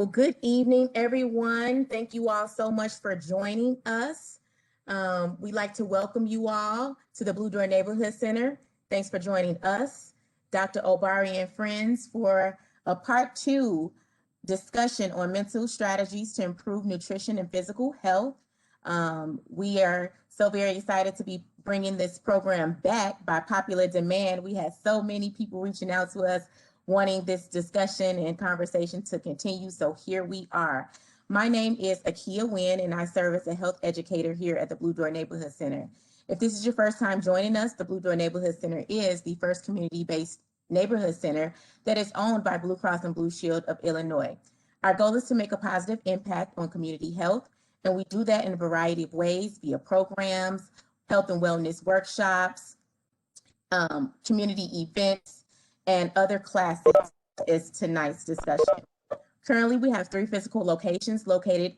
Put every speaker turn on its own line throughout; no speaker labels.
Well, good evening, everyone. Thank you all so much for joining us. We'd like to welcome you all to the Blue Door Neighborhood Center. Thanks for joining us, Dr. Obari and friends, for a part 2 discussion on mental strategies to improve nutrition and physical health. We are so very excited to be bringing this program back by popular demand. We had so many people reaching out to us wanting this discussion and conversation to continue. So here we are. My name is Akia Wynn, and I serve as a health educator here at the Blue Door Neighborhood Center. If this is your first time joining us, the Blue Door Neighborhood Center is the first community-based neighborhood center that is owned by Blue Cross and Blue Shield of Illinois. Our goal is to make a positive impact on community health, and we do that in a variety of ways via programs, health and wellness workshops, community events, and other classes is tonight's discussion. Currently, we have 3 physical locations located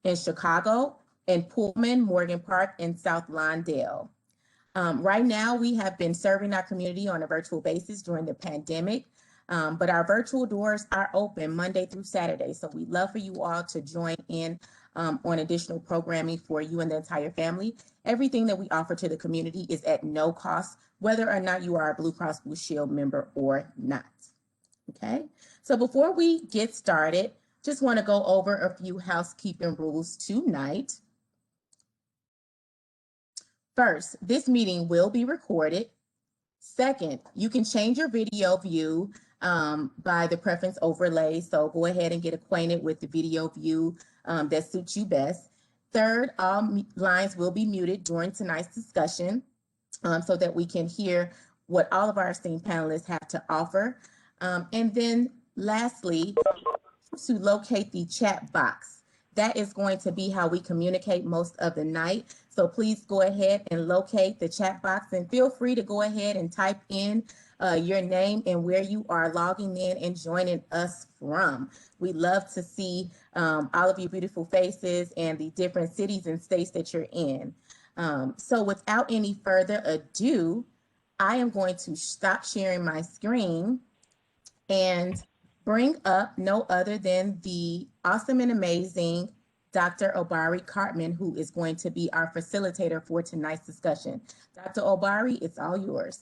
in Chicago, in Pullman, Morgan Park, and South Lawndale. Right now, we have been serving our community on a virtual basis during the pandemic, but our virtual doors are open Monday through Saturday. So we'd love for you all to join in on additional programming for you and the entire family. Everything that we offer to the community is at no cost, whether or not you are a Blue Cross Blue Shield member or not. Okay, so before we get started, just want to go over a few housekeeping rules tonight. First, this meeting will be recorded. Second, you can change your video view by the preference overlay. So go ahead and get acquainted with the video view that suits you best. Third, all lines will be muted during tonight's discussion so that we can hear what all of our esteemed panelists have to offer. And then lastly, to locate the chat box. That is going to be how we communicate most of the night. So please go ahead and locate the chat box and feel free to go ahead and type in your name and where you are logging in and joining us from. We love to see all of your beautiful faces and the different cities and states that you're in. So without any further ado, I am going to stop sharing my screen and bring up no other than the awesome and amazing Dr. Obari Cartman, who is going to be our facilitator for tonight's discussion. Dr. Obari, it's all yours.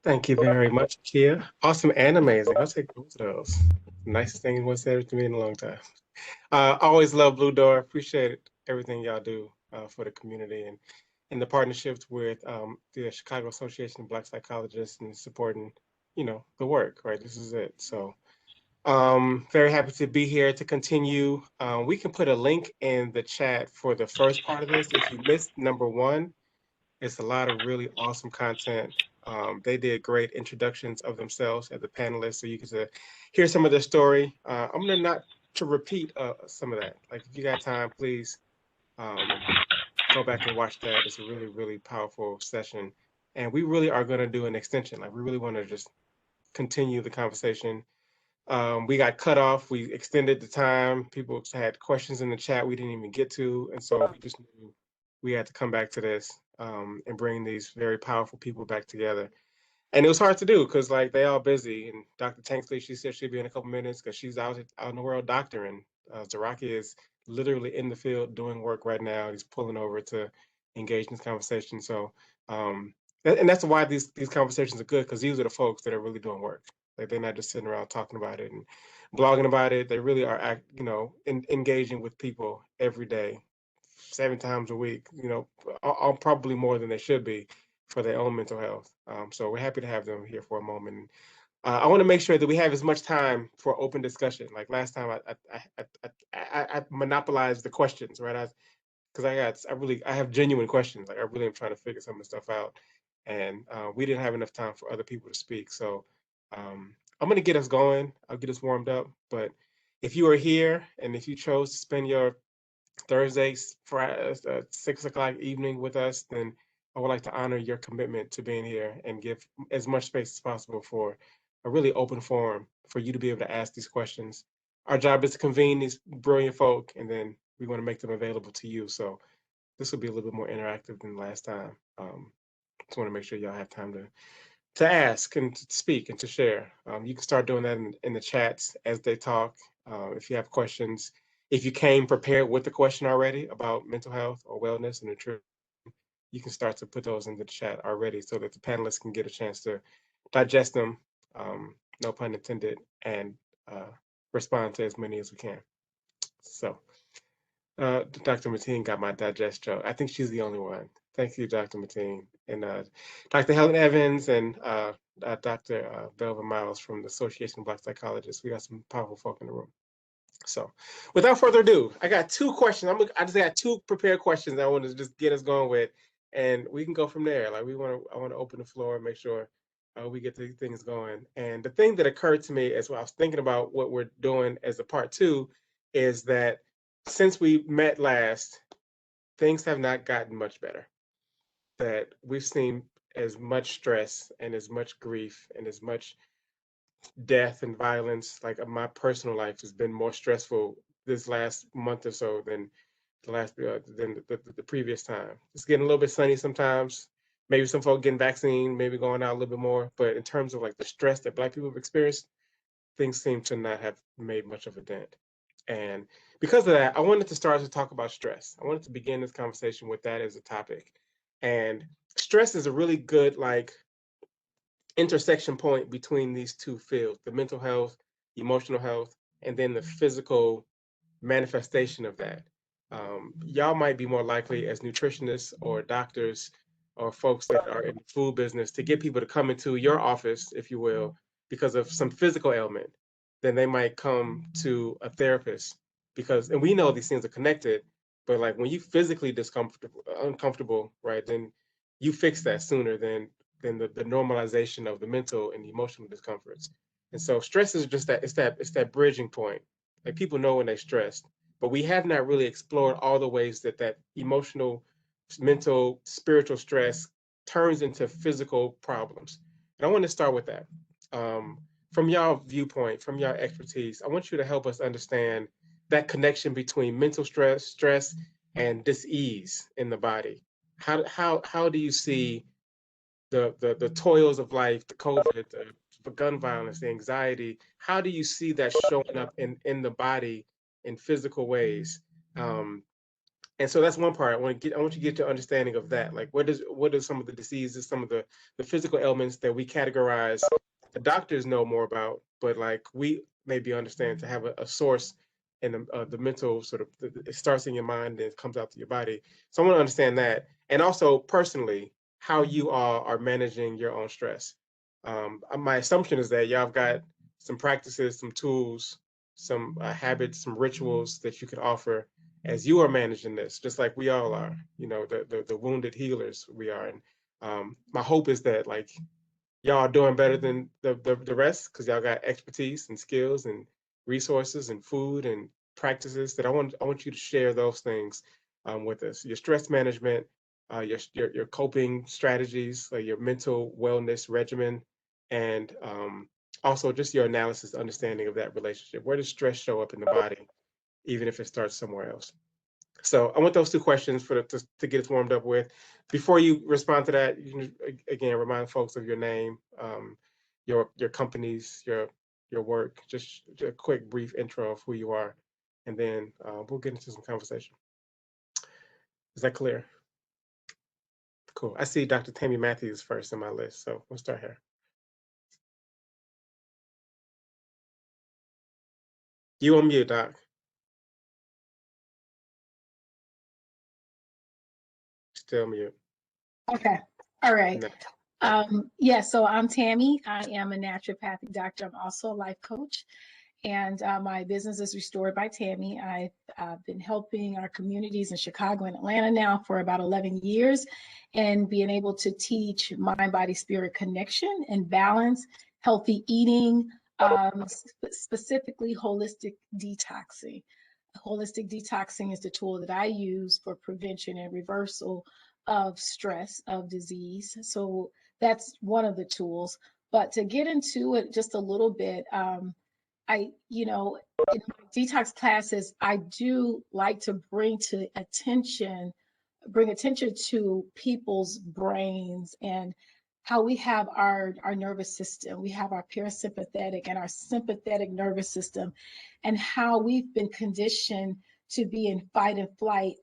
Thank you very much, Kia. Awesome and amazing. I'll take both of those. Nicest thing anyone said to me in a long time. Always love Blue Door. Appreciate everything y'all do for the community and the partnerships with the Chicago Association of Black Psychologists and supporting, the work, right? This is it. So very happy to be here to continue. We can put a link in the chat for the first part of this. If you missed number 1, it's a lot of really awesome content. They did great introductions of themselves as the panelists, so you can hear some of their story. I'm gonna not to repeat some of that. Like if you got time, please go back and watch that. It's a really, really powerful session. And we really are gonna do an extension. Like we really wanna just continue the conversation. We got cut off. We extended the time. People had questions in the chat we didn't even get to. And so we just knew we had to come back to this and bring these very powerful people back together. And it was hard to do because like they all busy. And Dr. Tanksley, she said she'd be in a couple minutes because she's out in the world doctoring. Zaraki is literally in the field doing work right now. He's pulling over to engage in this conversation. So, and that's why these conversations are good, because these are the folks that are really doing work. Like they're not just sitting around talking about it and blogging about it. They really are, engaging with people every day, 7 times a week, probably more than they should be for their own mental health. So we're happy to have them here for a moment. I want to make sure that we have as much time for open discussion. Like last time, I monopolized the questions, right? Because I have genuine questions. Like I really am trying to figure some of the stuff out, and we didn't have enough time for other people to speak. So I'm gonna get us going. I'll get us warmed up. But if you are here and if you chose to spend your Thursday, Friday, 6 o'clock evening with us, then I would like to honor your commitment to being here and give as much space as possible for a really open forum for you to be able to ask these questions. Our job is to convene these brilliant folk, and then we want to make them available to you. So this will be a little bit more interactive than last time. Just want to make sure y'all have time ask and to speak and to share. You can start doing that in the chats as they talk. If you have questions, if you came prepared with the question already about mental health or wellness and nutrition, you can start to put those into the chat already so that the panelists can get a chance to digest them, no pun intended, and respond to as many as we can. So, Dr. Mateen got my digest joke. I think she's the only one. Thank you, Dr. Mateen. And Dr. Helen Evans and Dr. Belva Miles from the Association of Black Psychologists. We got some powerful folk in the room. So without further ado, I got two questions. I just got two prepared questions I want to just get us going with, and we can go from there. Like I want to open the floor and make sure we get these things going. And the thing that occurred to me as well, I was thinking about what we're doing as a part two, is that since we met last, things have not gotten much better. That we've seen as much stress and as much grief and as much death and violence. Like my personal life has been more stressful this last month or so than the previous time. It's getting a little bit sunny sometimes. Maybe some folk getting vaccine, maybe going out a little bit more. But in terms of like the stress that Black people have experienced, things seem to not have made much of a dent. And because of that, I wanted to start to talk about stress. I wanted to begin this conversation with that as a topic. And stress is a really good like intersection point between these two fields, the mental health, emotional health, and then the physical manifestation of that. Y'all might be more likely as nutritionists or doctors or folks that are in the food business to get people to come into your office, if you will, because of some physical ailment. Then they might come to a therapist because, and we know these things are connected, but like when you physically uncomfortable, right, then you fix that sooner than the normalization of the mental and the emotional discomforts. And so stress is just that, it's that bridging point. Like people know when they're stressed, but we have not really explored all the ways that that emotional, mental, spiritual stress turns into physical problems. And I want to start with that. From y'all viewpoint, from y'all expertise, I want you to help us understand that connection between mental stress and dis-ease in the body. How do you see the toils of life, the COVID, the gun violence, the anxiety? How do you see that showing up in the body in physical ways? And so that's one part. I want you to get your understanding of that. Like, what are some of the diseases, some of the physical ailments that we categorize, the doctors know more about, but like we maybe understand to have a source in the mental sort of, it starts in your mind and it comes out to your body. So I want to understand that. And also personally, how you all are managing your own stress. My assumption is that y'all have got some practices, some tools, some habits, some rituals that you could offer as you are managing this, just like we all are, you know, the wounded healers we are. And my hope is that like y'all are doing better than the rest because y'all got expertise and skills and resources and food and practices that I want you to share those things with us. Your stress management, your coping strategies, your mental wellness regimen, and also just your analysis, understanding of that relationship. Where does stress show up in the body, even if it starts somewhere else? So I want those two questions to get us warmed up with. Before you respond to that, you can again remind folks of your name, your companies, your work, just a quick brief intro of who you are, and then we'll get into some conversation. Is that clear? Cool. I see Dr. Tammy Matthews first in my list, so we'll start here. You on mute, Doc. Still mute.
Okay. All right.
No.
Yeah, so I'm Tammy. I am a naturopathic doctor. I'm also a life coach. And my business is Restored by Tammy. I've been helping our communities in Chicago and Atlanta now for about 11 years and being able to teach mind, body, spirit connection and balance, healthy eating, specifically holistic detoxing. Holistic detoxing is the tool that I use for prevention and reversal of stress, of disease. So that's one of the tools. But to get into it just a little bit, in my detox classes, I do like to bring attention to people's brains and how we have our nervous system. We have our parasympathetic and our sympathetic nervous system, and how we've been conditioned to be in fight and flight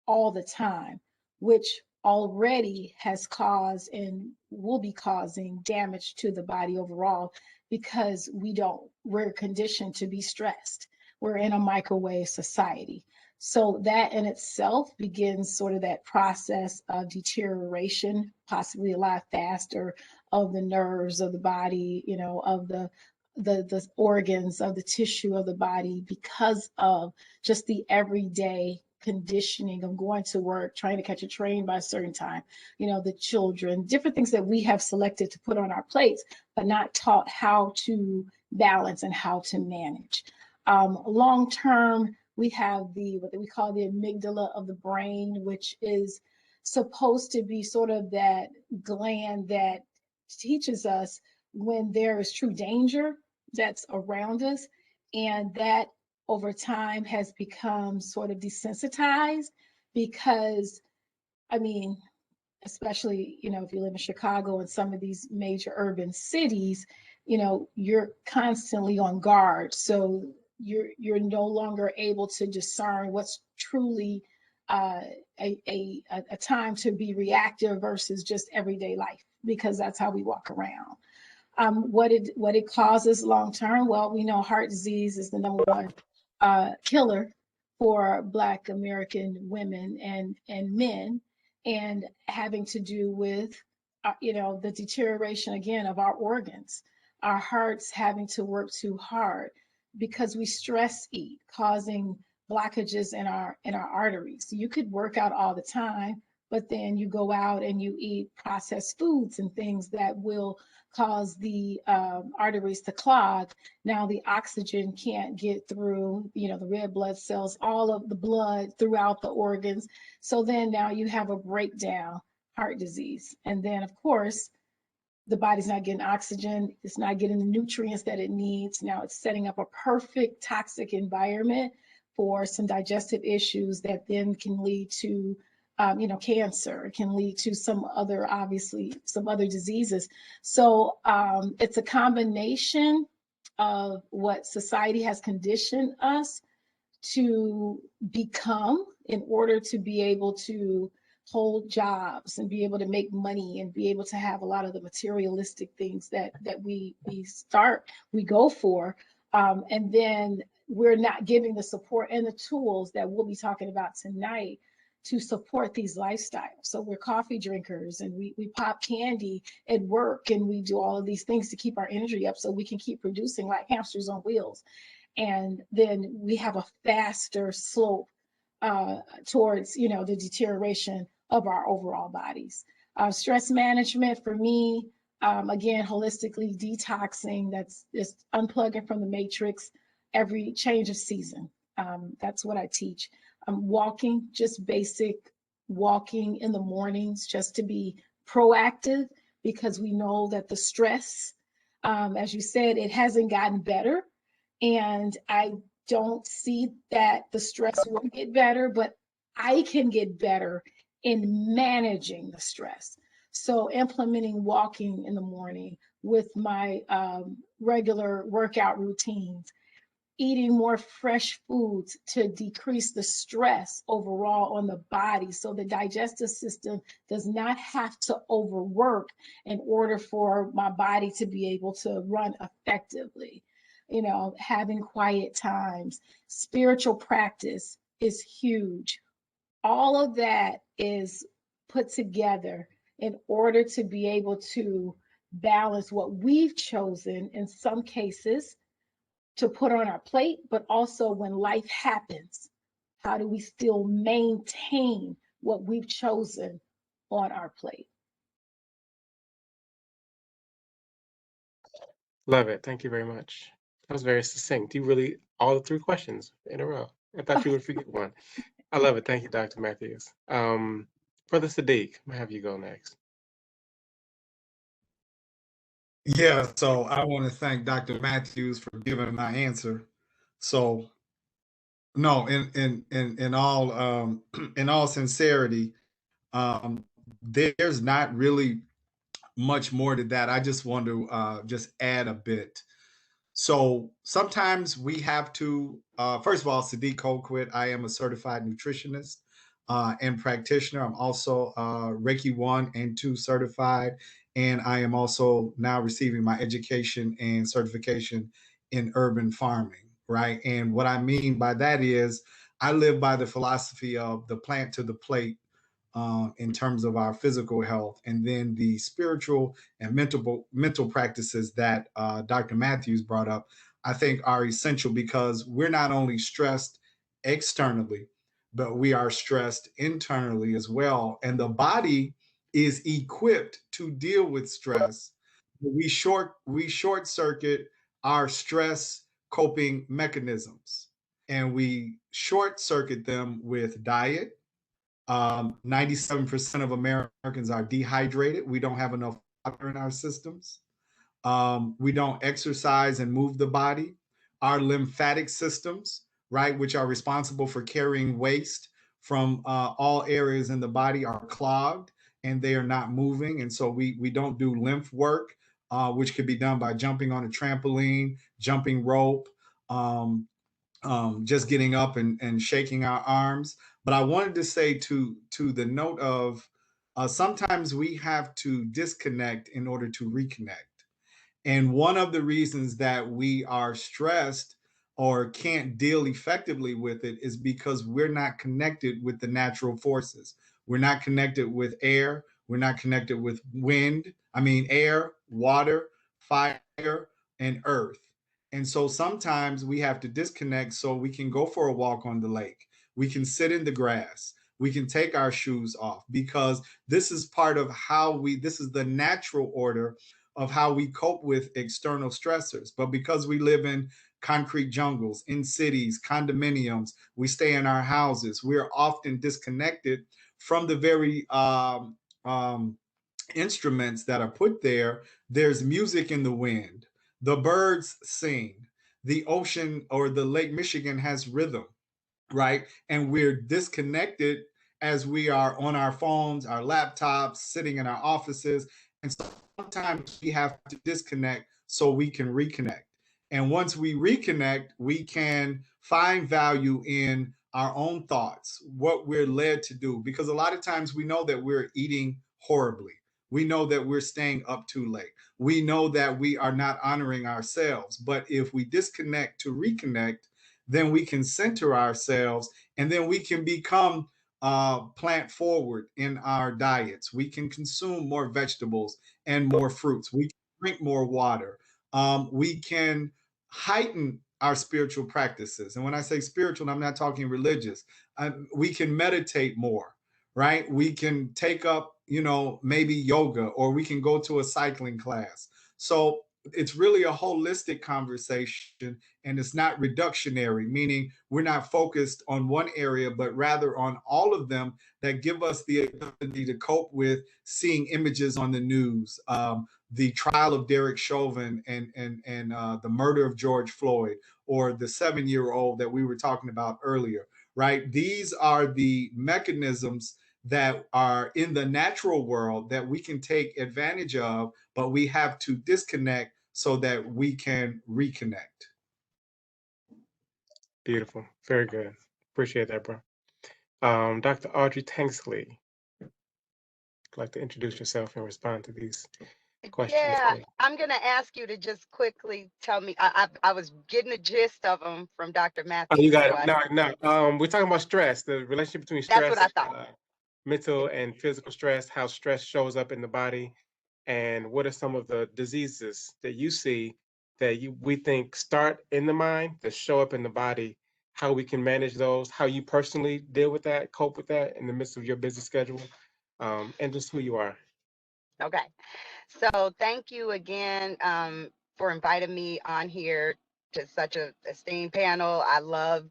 all the time, which already has caused and will be causing damage to the body overall, because we're conditioned to be stressed. We're in a microwave society. So that in itself begins sort of that process of deterioration, possibly a lot faster, of the nerves of the body, of the organs, of the tissue of the body, because of just the everyday conditioning of going to work, trying to catch a train by a certain time, the children, different things that we have selected to put on our plates, but not taught how to balance and how to manage. Long term, we have what we call the amygdala of the brain, which is supposed to be sort of that gland that teaches us when there is true danger that's around us, and that over time has become sort of desensitized, because, I mean, especially, if you live in Chicago and some of these major urban cities, you're constantly on guard. So you're no longer able to discern what's truly a time to be reactive versus just everyday life, because that's how we walk around. What it causes long term? Well, we know heart disease is the number one killer for Black American women and men, and having to do with the deterioration again of our organs, our hearts having to work too hard because we stress eat, causing blockages in our arteries. You could work out all the time, but then you go out and you eat processed foods and things that will cause the arteries to clog. Now the oxygen can't get through, the red blood cells, all of the blood throughout the organs. So then now you have a breakdown, heart disease. And then of course, the body's not getting oxygen, it's not getting the nutrients that it needs. Now it's setting up a perfect toxic environment for some digestive issues that then can lead to cancer. It can lead to some other diseases. So it's a combination of what society has conditioned us to become in order to be able to hold jobs and be able to make money and be able to have a lot of the materialistic things that we go for. And then we're not giving the support and the tools that we'll be talking about tonight to support these lifestyles. So we're coffee drinkers and we pop candy at work, and we do all of these things to keep our energy up so we can keep producing like hamsters on wheels. And then we have a faster slope towards, the deterioration of our overall bodies. Stress management for me, again, holistically detoxing, that's just unplugging from the matrix every change of season. That's what I teach. Walking, just basic walking in the mornings, just to be proactive, because we know that the stress, as you said, it hasn't gotten better. And I don't see that the stress will get better, but I can get better in managing the stress. So implementing walking in the morning with my regular workout routines, eating more fresh foods to decrease the stress overall on the body, so the digestive system does not have to overwork in order for my body to be able to run effectively. Having quiet times, spiritual practice is huge. All of that is put together in order to be able to balance what we've chosen in some cases to put on our plate, but also when life happens, how do we still maintain what we've chosen on our plate?
Love it. Thank you very much. That was very succinct. You really, all the three questions in a row. I thought you would forget one. I love it. Thank you, Dr. Matthews. Brother Sadiq, I'm gonna have you go next.
Yeah, so I want to thank Dr. Matthews for giving my answer. So no, in all in all sincerity, there's not really much more to that. I just want to just add a bit. So sometimes we have to, first of all, Sadiq Colquitt, I am a certified nutritionist and practitioner. I'm also Reiki 1 and 2 certified. And I am also now receiving my education and certification in urban farming, right? And what I mean by that is I live by the philosophy of the plant to the plate in terms of our physical health, and then the spiritual and mental practices that Dr. Matthews brought up, I think are essential because we're not only stressed externally, but we are stressed internally as well. And the body is equipped to deal with stress. We short circuit our stress coping mechanisms, and we short circuit them with diet. 97% of Americans are dehydrated. We don't have enough water in our systems. We don't exercise and move the body. Our lymphatic systems, right, which are responsible for carrying waste from all areas in the body, are clogged and they are not moving. And so we don't do lymph work, which could be done by jumping on a trampoline, jumping rope, just getting up and shaking our arms. But I wanted to say to the note of sometimes we have to disconnect in order to reconnect. And one of the reasons that we are stressed or can't deal effectively with it is because we're not connected with the natural forces. We're not connected with air. We're not connected with air, water, fire, and earth. And so sometimes we have to disconnect so we can go for a walk on the lake. We can sit in the grass. We can take our shoes off because this is part of this is the natural order of how we cope with external stressors. But because we live in concrete jungles, in cities, condominiums, we stay in our houses, we're often disconnected from the very instruments that are put there. There's music in the wind, the birds sing, the ocean or the Lake Michigan has rhythm, right? And we're disconnected as we are on our phones, our laptops, sitting in our offices. And sometimes we have to disconnect so we can reconnect. And once we reconnect, we can find value in our own thoughts, what we're led to do. Because a lot of times we know that we're eating horribly. We know that we're staying up too late. We know that we are not honoring ourselves. But if we disconnect to reconnect, then we can center ourselves and then we can become plant forward in our diets. We can consume more vegetables and more fruits. We can drink more water. We can heighten our spiritual practices. And when I say spiritual, I'm not talking religious. We can meditate more, right? We can take up, maybe yoga, or we can go to a cycling class. So it's really a holistic conversation, and it's not reductionary, meaning we're not focused on one area, but rather on all of them that give us the ability to cope with seeing images on the news, the trial of Derek Chauvin and the murder of George Floyd, or the 7-year-old that we were talking about earlier, right? These are the mechanisms that are in the natural world that we can take advantage of, but we have to disconnect so that we can reconnect.
Beautiful. Very good. Appreciate that, bro. Dr. Audrey Tanksley, would you like to introduce yourself and respond to these questions?
Yeah, I'm going to ask you to just quickly tell me. I was getting the gist of them from Dr. Matthews.
Oh, you got it. No. We're talking about stress, the relationship between stress,
that's what I thought.
Mental and physical stress, how stress shows up in the body, and what are some of the diseases that you see that we think start in the mind that show up in the body, how we can manage those, how you personally deal with that, cope with that in the midst of your busy schedule, and just who you are.
Okay. So thank you again for inviting me on here to such a esteemed panel. I love,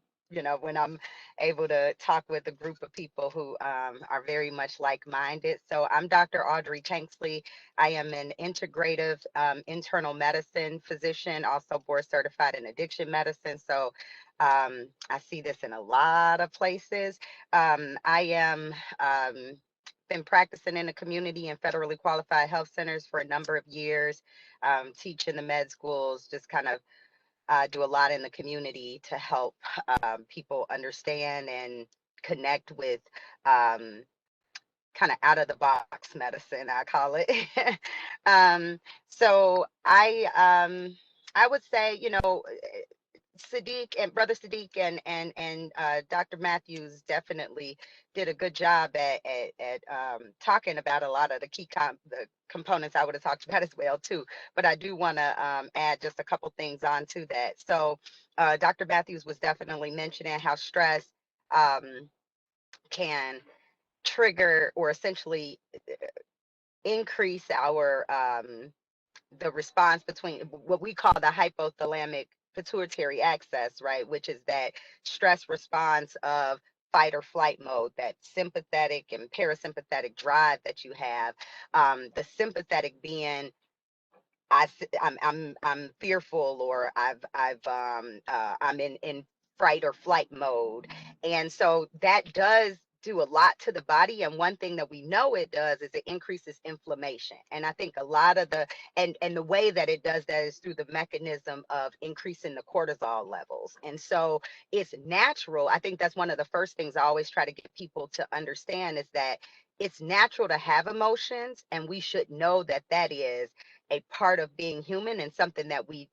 when I'm able to talk with a group of people who are very much like-minded. So I'm Dr. Audrey Tanksley. I am an integrative internal medicine physician, also board certified in addiction medicine. So I see this in a lot of places. I am been practicing in the community and federally qualified health centers for a number of years, teach in the med schools, just kind of do a lot in the community to help people understand and connect with kind of out of the box medicine, I call it. So I would say, you know, Sadiq and Brother Sadiq and Dr. Matthews definitely did a good job at talking about a lot of the the components I would have talked about as well too. But I do want to add just a couple things onto that. So Dr. Matthews was definitely mentioning how stress can trigger or essentially increase our the response between what we call the hypothalamic pituitary axis, right? Which is that stress response of fight or flight mode, that sympathetic and parasympathetic drive that you have. The sympathetic being I'm fearful, or I'm in fright or flight mode. And so that does do a lot to the body. And one thing that we know it does is it increases inflammation. And I think a lot of and the way that it does that is through the mechanism of increasing the cortisol levels. And so it's natural. I think that's one of the first things I always try to get people to understand, is that it's natural to have emotions, and we should know that that is a part of being human and something that we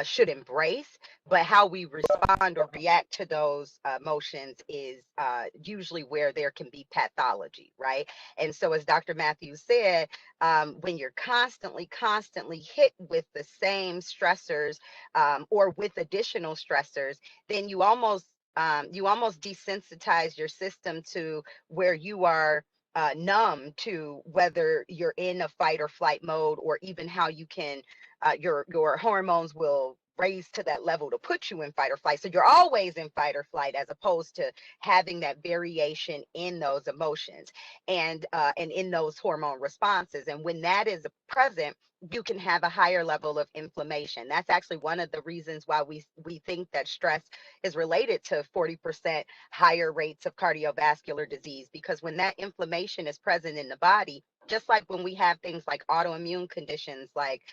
should embrace. But how we respond or react to those emotions is usually where there can be pathology, right? And so, as Dr. Matthews said, when you're constantly hit with the same stressors or with additional stressors, then you almost desensitize your system to where you are numb to whether you're in a fight or flight mode, or even how you can your hormones will raise to that level to put you in fight or flight. So you're always in fight or flight, as opposed to having that variation in those emotions and in those hormone responses. And when that is present, you can have a higher level of inflammation. That's actually one of the reasons why we think that stress is related to 40% higher rates of cardiovascular disease, because when that inflammation is present in the body, just like when we have things like autoimmune conditions like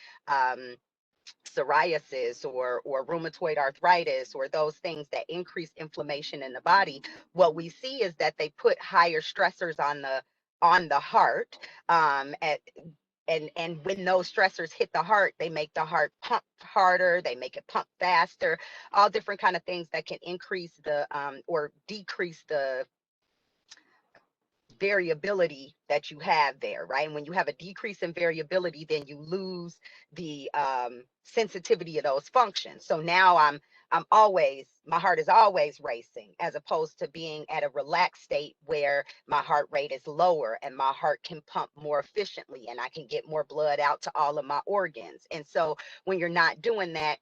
psoriasis or rheumatoid arthritis, or those things that increase inflammation in the body, what we see is that they put higher stressors on the heart, and when those stressors hit the heart, they make the heart pump harder, they make it pump faster, all different kind of things that can increase the or decrease the variability that you have there, right? And when you have a decrease in variability, then you lose the sensitivity of those functions. So now my heart is always racing, as opposed to being at a relaxed state where my heart rate is lower and my heart can pump more efficiently and I can get more blood out to all of my organs. And so when you're not doing that,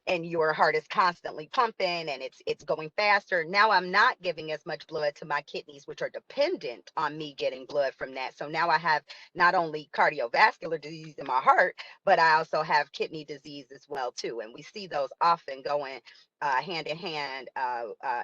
and your heart is constantly pumping and it's going faster, now I'm not giving as much blood to my kidneys, which are dependent on me getting blood from that. So now I have not only cardiovascular disease in my heart, but I also have kidney disease as well too. And we see those often going hand in hand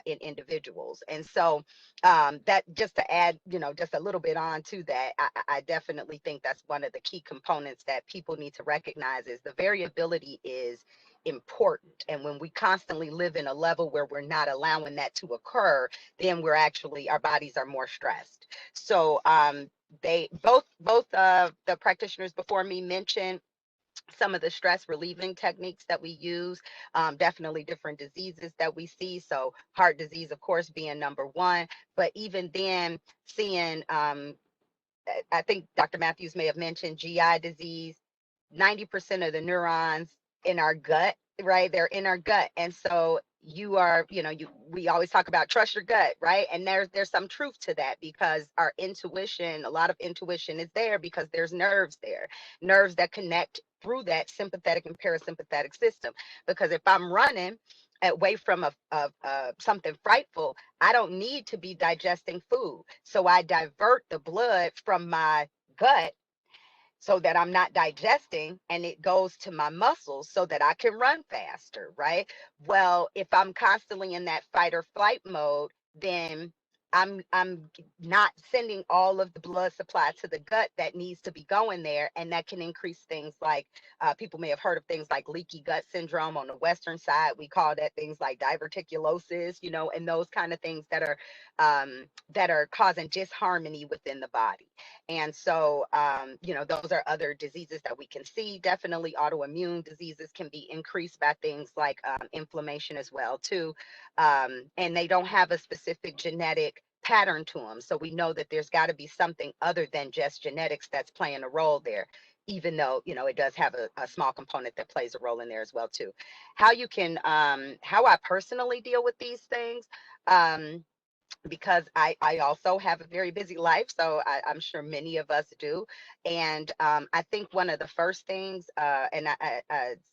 in individuals. And so that, just to add, just a little bit on to that, I definitely think that's one of the key components that people need to recognize, is the variability is important. And when we constantly live in a level where we're not allowing that to occur, then our bodies are more stressed. So they both the practitioners before me mentioned some of the stress relieving techniques that we use, definitely different diseases that we see. So heart disease, of course, being number one, but even then seeing, I think Dr. Matthews may have mentioned GI disease. 90% of the neurons in our gut, right? They're in our gut. And so we always talk about trust your gut, right? And there's some truth to that, because our intuition, a lot of intuition is there because there's nerves there, nerves that connect through that sympathetic and parasympathetic system. Because if I'm running away from something frightful, I don't need to be digesting food. So I divert the blood from my gut so that I'm not digesting, and it goes to my muscles so that I can run faster, right? Well, if I'm constantly in that fight or flight mode, then I'm not sending all of the blood supply to the gut that needs to be going there, and that can increase things like people may have heard of things like leaky gut syndrome on the western side. We call that things like diverticulosis, you know, and those kind of things that are causing disharmony within the body. And so, you know, those are other diseases that we can see. Definitely, autoimmune diseases can be increased by things like inflammation as well too, and they don't have a specific genetic pattern to them. So we know that there's got to be something other than just genetics that's playing a role there, even though, you know, it does have a small component that plays a role in there as well too. How you can, how I personally deal with these things, because I also have a very busy life, so I'm sure many of us do. And I think one of the first things, and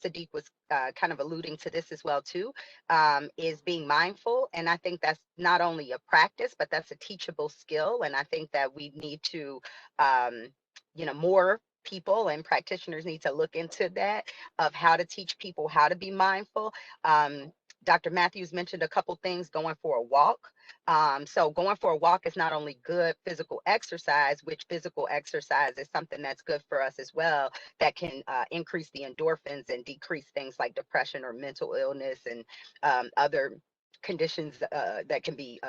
Sadiq was kind of alluding to this as well too, is being mindful. And I think that's not only a practice, but that's a teachable skill. And I think that we need to, you know, more people and practitioners need to look into that, of how to teach people how to be mindful. Dr. Matthews mentioned a couple things, going for a walk. So going for a walk is not only good physical exercise, which physical exercise is something that's good for us as well, that can increase the endorphins and decrease things like depression or mental illness and other conditions that can be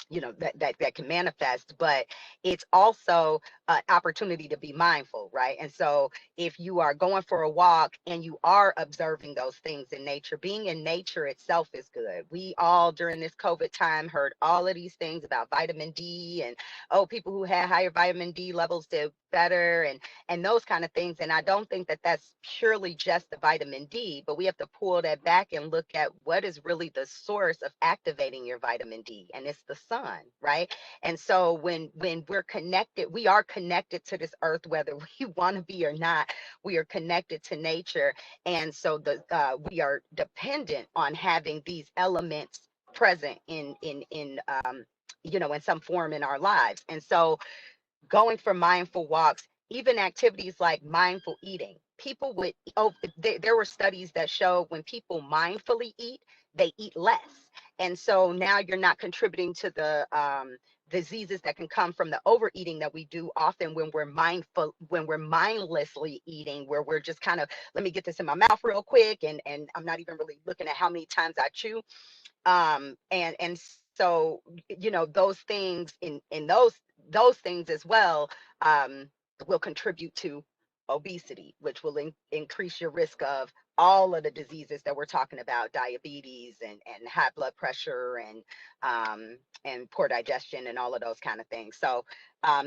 you know, that can manifest. But it's also an opportunity to be mindful, right? And so if you are going for a walk and you are observing those things in nature, being in nature itself is good. We all during this COVID time heard all of these things about vitamin D, and oh, people who had higher vitamin D levels did better, and those kind of things. And I don't think that that's purely just the vitamin D, but we have to pull that back and look at what is really the source of activating your vitamin D, and it's the sun, right? And so when we're connected, we are connected to this earth, whether we want to be or not. We are connected to nature, and so we are dependent on having these elements present in you know, in some form in our lives. And so going for mindful walks, even activities like mindful eating. People would, there were studies that show when people mindfully eat, they eat less. And so now you're not contributing to the diseases that can come from the overeating that we do often when we're mindful, when we're mindlessly eating, where we're just kind of, let me get this in my mouth real quick. And I'm not even really looking at how many times I chew. And so, you know, those things in those things as well will contribute to obesity, which will increase your risk of all of the diseases that we're talking about: diabetes and high blood pressure and poor digestion and all of those kind of things. So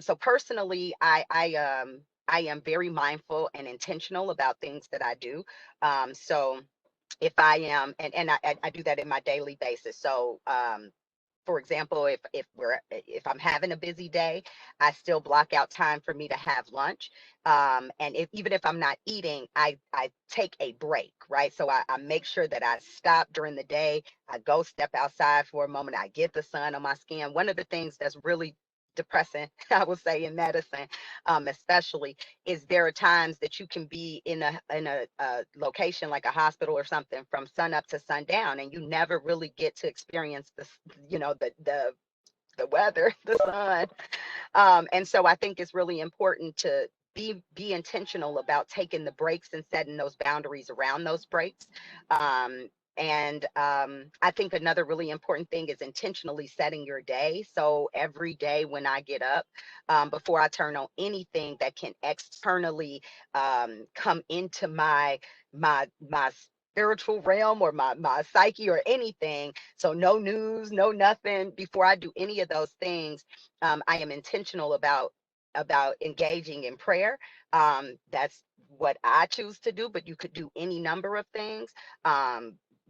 so personally, I am very mindful and intentional about things that I do. So if I am, and I do that in my daily basis. So for example, if I'm having a busy day, I still block out time for me to have lunch. And even if I'm not eating, I take a break, right? So I make sure that I stop during the day. I go step outside for a moment. I get the sun on my skin. One of the things that's really depressing, I would say, in medicine, especially, is there are times that you can be in a location like a hospital or something from sun up to sundown, and you never really get to experience the, you know, the weather, the sun. And so I think it's really important to be intentional about taking the breaks and setting those boundaries around those breaks. And I think another really important thing is intentionally setting your day. So every day when I get up, before I turn on anything that can externally come into my spiritual realm or my psyche or anything, so no news, no nothing, before I do any of those things, I am intentional about engaging in prayer. That's what I choose to do, but you could do any number of things.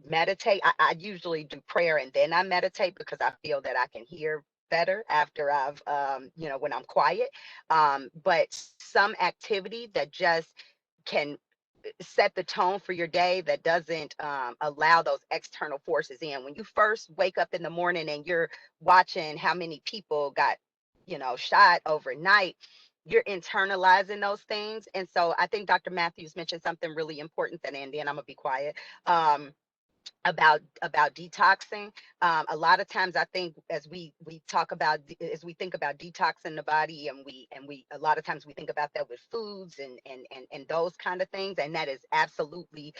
Meditate. I usually do prayer and then I meditate, because I feel that I can hear better after I've you know, when I'm quiet. But some activity that just can set the tone for your day, that doesn't allow those external forces in. When you first wake up in the morning and you're watching how many people got, you know, shot overnight, you're internalizing those things. And so I think Dr. Matthews mentioned something really important, that, and then I'm gonna be quiet. about detoxing. A lot of times I think as we talk about, as we think about detoxing the body, and we a lot of times we think about that with foods and those kind of things, and that is absolutely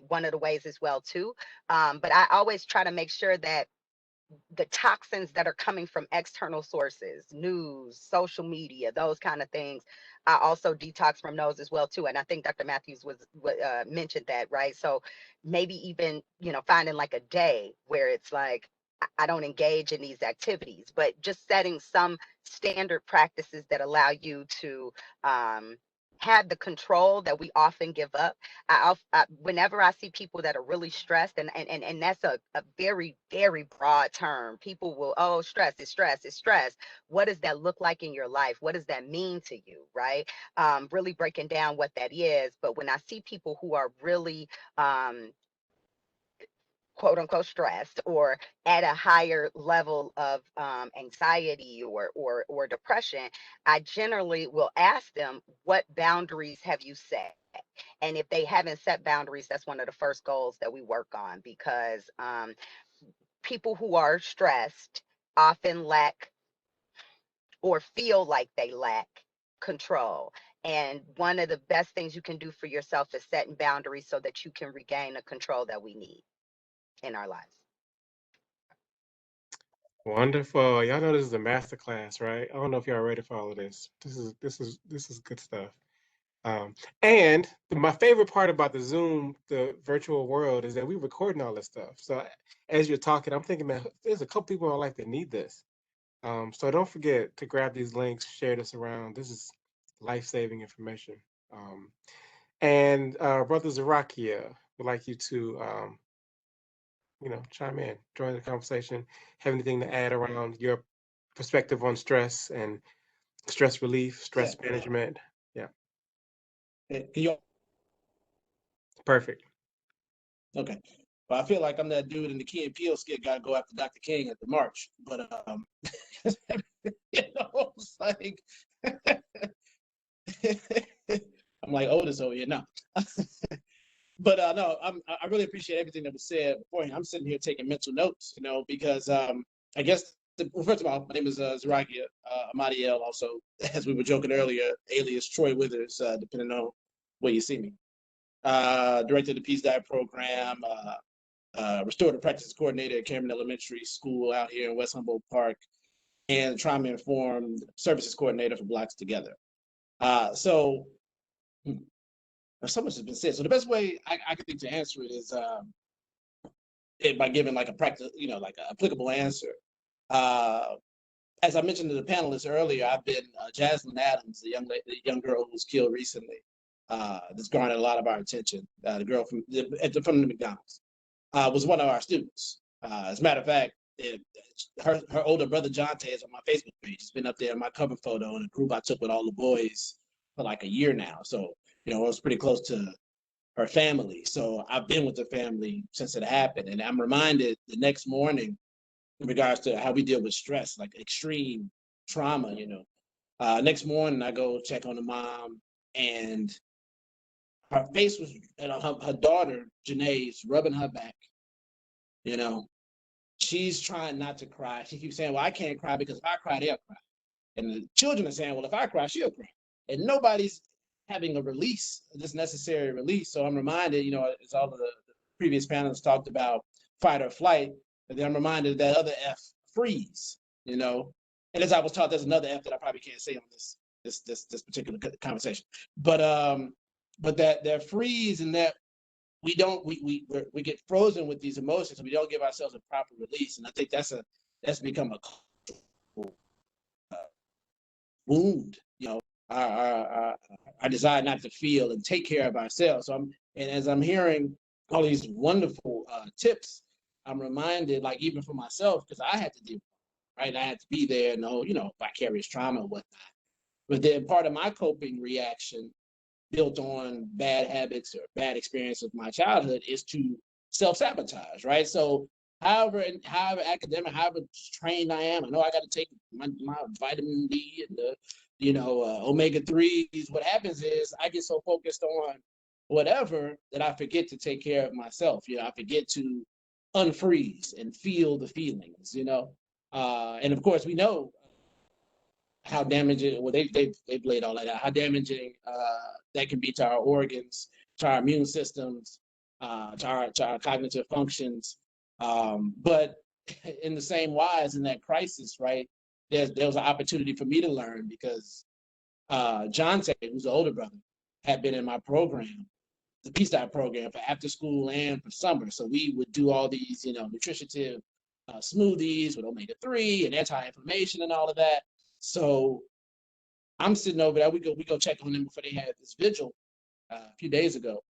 one of the ways as well too. But I always try to make sure that the toxins that are coming from external sources, news, social media, those kind of things, I also detox from those as well too. And I think Dr. Matthews mentioned that, right? So maybe even, finding like a day where it's like I don't engage in these activities, but just setting some standard practices that allow you to have the control that we often give up. Whenever I see people that are really stressed, and that's a very, very broad term. People will, oh, stress is stress is stress. What does that look like in your life? What does that mean to you, right? Really breaking down what that is. But when I see people who are really quote unquote stressed, or at a higher level of anxiety or depression, I generally will ask them, what boundaries have you set? And if they haven't set boundaries, that's one of the first goals that we work on, because people who are stressed often lack, or feel like they lack, control. And one of the best things you can do for yourself is setting boundaries so that you can regain the control that we need in our lives.
Wonderful. Y'all know this is a master class, right? I don't know if y'all are ready for all of this. This is good stuff. And my favorite part about the Zoom, the virtual world, is that we're recording all this stuff. So as you're talking, I'm thinking, man, there's a couple people in my life that need this. So don't forget to grab these links, share this around. This is life-saving information. And Brother Zarakia would like you to chime in, join the conversation, have anything to add around your perspective on stress and stress relief, stress management. Yeah.
Can you?
Perfect.
Okay. Well, I feel like I'm that dude in the Key and Peele skit, got to go after Dr. King at the march. But, it's like, I'm like Otis over here now. But no, I really appreciate everything that was said beforehand. I'm sitting here taking mental notes, because I guess, first of all, my name is Zarakia Amadiel, also, as we were joking earlier, alias Troy Withers, depending on where you see me. Director of the Peace Diet Program, restorative practice coordinator at Cameron Elementary School out here in West Humboldt Park, and trauma-informed services coordinator for Blocks Together. So much has been said. So the best way I can think to answer it is by giving like a practice, like an applicable answer. As I mentioned to the panelists earlier, I've been Jaslyn Adams, the young girl who was killed recently. That's garnered a lot of our attention. The girl from the McDonald's was one of our students. As a matter of fact, her older brother Jonte is on my Facebook page. It's been up there in my cover photo in a group I took with all the boys for like a year now. So I was pretty close to her family. So I've been with the family since it happened, and I'm reminded the next morning in regards to how we deal with stress, like extreme trauma. Next morning I go check on the mom, and her face was, her daughter Janae's rubbing her back. She's trying not to cry. She keeps saying, well, I can't cry because if I cry, they'll cry. And the children are saying, well, if I cry, she'll cry. And nobody's having a release, this necessary release. So I'm reminded, as all of the previous panelists talked about fight or flight, and then I'm reminded of that other F, freeze, And as I was taught, there's another F that I probably can't say on this particular conversation. But that freeze, and that we get frozen with these emotions, and we don't give ourselves a proper release. And I think that's become a wound, our desire not to feel and take care of ourselves. So as I'm hearing all these wonderful tips, I'm reminded, like, even for myself, because I had to deal with it, right? I had to be there, vicarious trauma and whatnot. But then part of my coping reaction, built on bad habits or bad experience of my childhood, is to self-sabotage, right? So however academic, however trained I am, I know I got to take my vitamin D and the omega-3s. What happens is I get so focused on whatever, that I forget to take care of myself. You know, I forget to unfreeze and feel the feelings, you know. And of course, we know how damaging, well, they've laid all that out, how damaging that can be to our organs, to our immune systems, to our cognitive functions. But in the same wise, in that crisis, right, there was an opportunity for me to learn, because Jonte, who's the older brother, had been in my program, the Peace Diet program, for after school and for summer. So we would do all these, you know, nutritive smoothies with omega-3 and anti-inflammation and all of that. So I'm sitting over there. We go check on them before they had this vigil a few days ago.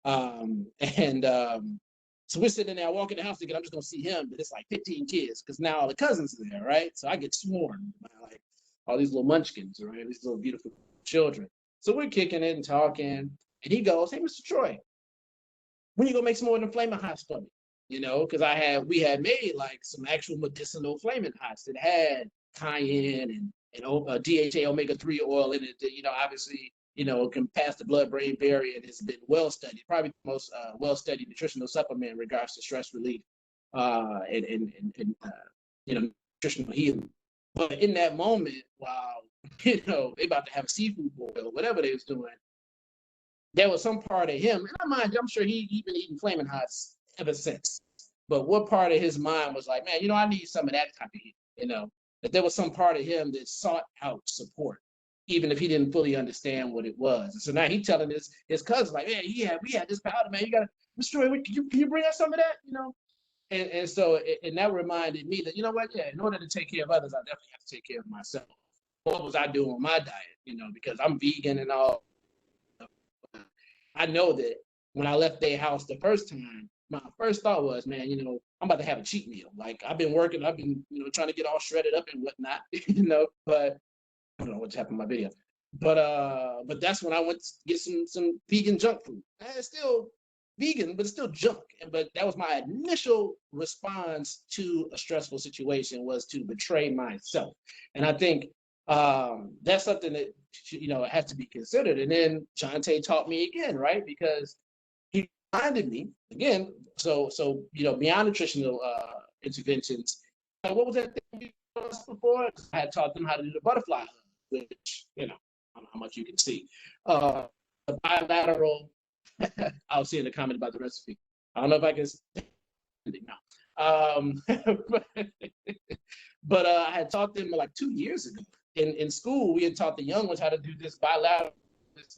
So we're sitting there. I walk in the house thinking I'm just gonna see him, but it's like 15 kids, because now all the cousins are there, right? So I get swarmed by like all these little munchkins, right? These little beautiful children. So we're kicking it and talking, and he goes, "Hey, Mr. Troy, when you gonna make some more of them flaming hots for me?" You know, because we had made like some actual medicinal flaming hots that had cayenne and DHA omega-3 oil in it that, you know, obviously, you know, can pass the blood-brain barrier and has been well studied, probably the most well-studied nutritional supplement in regards to stress relief and you know, nutritional healing. But in that moment, while, you know, they about to have a seafood boil, whatever they was doing, there was some part of him, and I'm sure he's been eating flaming hots ever since. But what part of his mind was like, man, you know, I need some of that type of heat, you know, that there was some part of him that sought out support, even if he didn't fully understand what it was. And so now he's telling his cousin, like, man, we had this powder, man, you got to, Mr. Troy, can you bring us some of that, you know? And so that reminded me that, you know what, yeah, in order to take care of others, I definitely have to take care of myself. What was I doing with my diet, you know, because I'm vegan and all. I know that when I left their house the first time, my first thought was, man, you know, I'm about to have a cheat meal. Like, I've been working, I've been, you know, trying to get all shredded up and whatnot, you know, but I don't know what's happened in my video. But that's when I went to get some vegan junk food. And it's still vegan, but it's still junk. But that was my initial response to a stressful situation, was to betray myself. And I think that's something that, you know, has to be considered. And then Jonte taught me again, right? Because he reminded me again. So you know, beyond nutritional interventions, what was that thing before? I had taught them how to do the butterfly hug, which, you know, I don't know how much you can see. The bilateral. I'll see in the comment about the recipe. I don't know if I can. But I had taught them like 2 years ago. In school, we had taught the young ones how to do this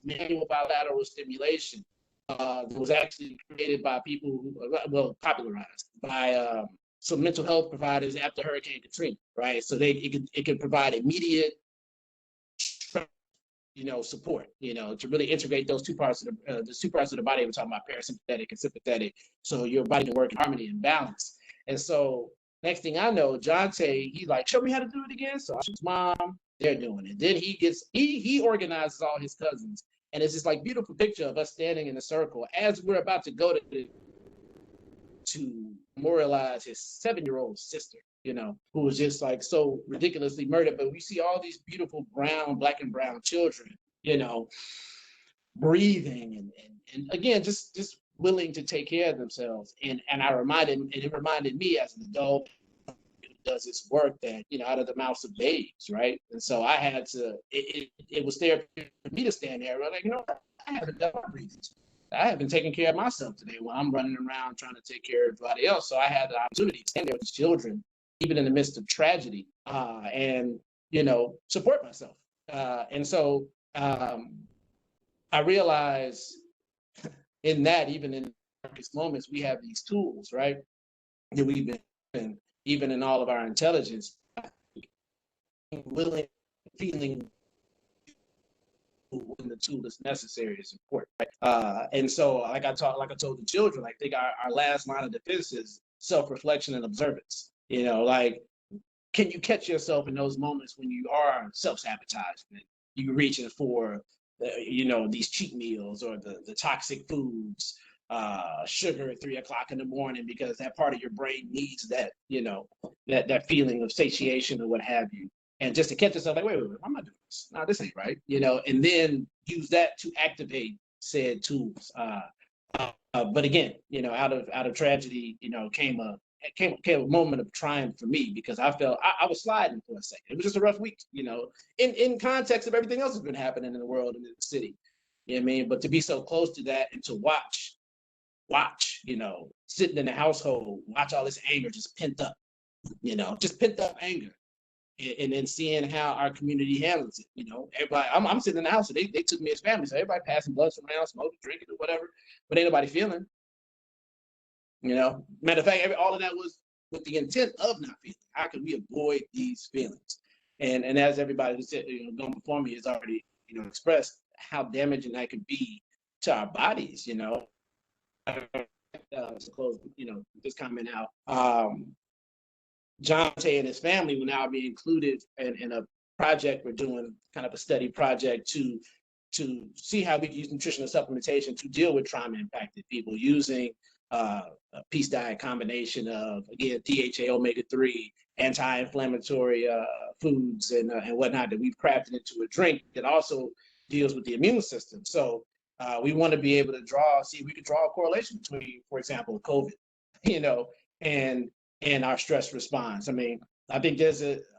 manual bilateral stimulation. That was actually created by people who, popularized by some mental health providers after Hurricane Katrina, right? So it could provide immediate, you know, support, you know, to really integrate those two parts of the body. We're talking about parasympathetic and sympathetic, so your body can work in harmony and balance. And so next thing I know, Jonte, he's like, show me how to do it again. So I show his mom, they're doing it. Then he organizes all his cousins, and it's this like beautiful picture of us standing in a circle as we're about to go to memorialize his 7-year-old sister, you know, who was just like so ridiculously murdered. But we see all these beautiful black and brown children, you know, breathing and again, just willing to take care of themselves. And it reminded me as an adult who does this work that, you know, out of the mouths of babes, right? And so I had to, it was therapeutic for me to stand there. Like, you know, I haven't done my breathing. I have been taking care of myself today while I'm running around trying to take care of everybody else. So I had the opportunity to stand there with these children, even in the midst of tragedy, and, you know, support myself. And so I realized in that, even in darkest moments, we have these tools, right? That we've been, even in all of our intelligence, willing, feeling when the tool is necessary is important, right? And so, like I told the children, I think our last line of defense is self-reflection and observance. You know, like, can you catch yourself in those moments when you are self-sabotaging, you reaching for, you know, these cheat meals or the toxic foods, sugar at 3 o'clock in the morning, because that part of your brain needs that, you know, that feeling of satiation or what have you. And just to catch yourself, like, wait, I'm not doing this. No, this ain't right, you know, and then use that to activate said tools. But again, out of tragedy, came a moment of triumph for me, because I felt I was sliding for a second. It was just a rough week, in context of everything else that's been happening in the world and in the city. You know what I mean? But to be so close to that and to watch, sitting in the household, watch all this anger just pent up, just pent up anger. And then seeing how our community handles it, everybody, I'm sitting in the house, so they took me as family. So everybody passing blunts around, smoking, drinking, or whatever, but ain't nobody feeling. Matter of fact, all of that was with the intent of not feeling. How can we avoid these feelings? And as everybody who said, going before me has already, expressed how damaging that could be to our bodies. To close, this comment out. Jonte and his family will now be included in a project we're doing, kind of a study project to see how we can use nutritional supplementation to deal with trauma-impacted people using a peace diet combination of, again, DHA, omega-3, anti-inflammatory foods and whatnot that we've crafted into a drink that also deals with the immune system. So we want to be able to see if we can draw a correlation between, for example, COVID, and our stress response. I mean, I think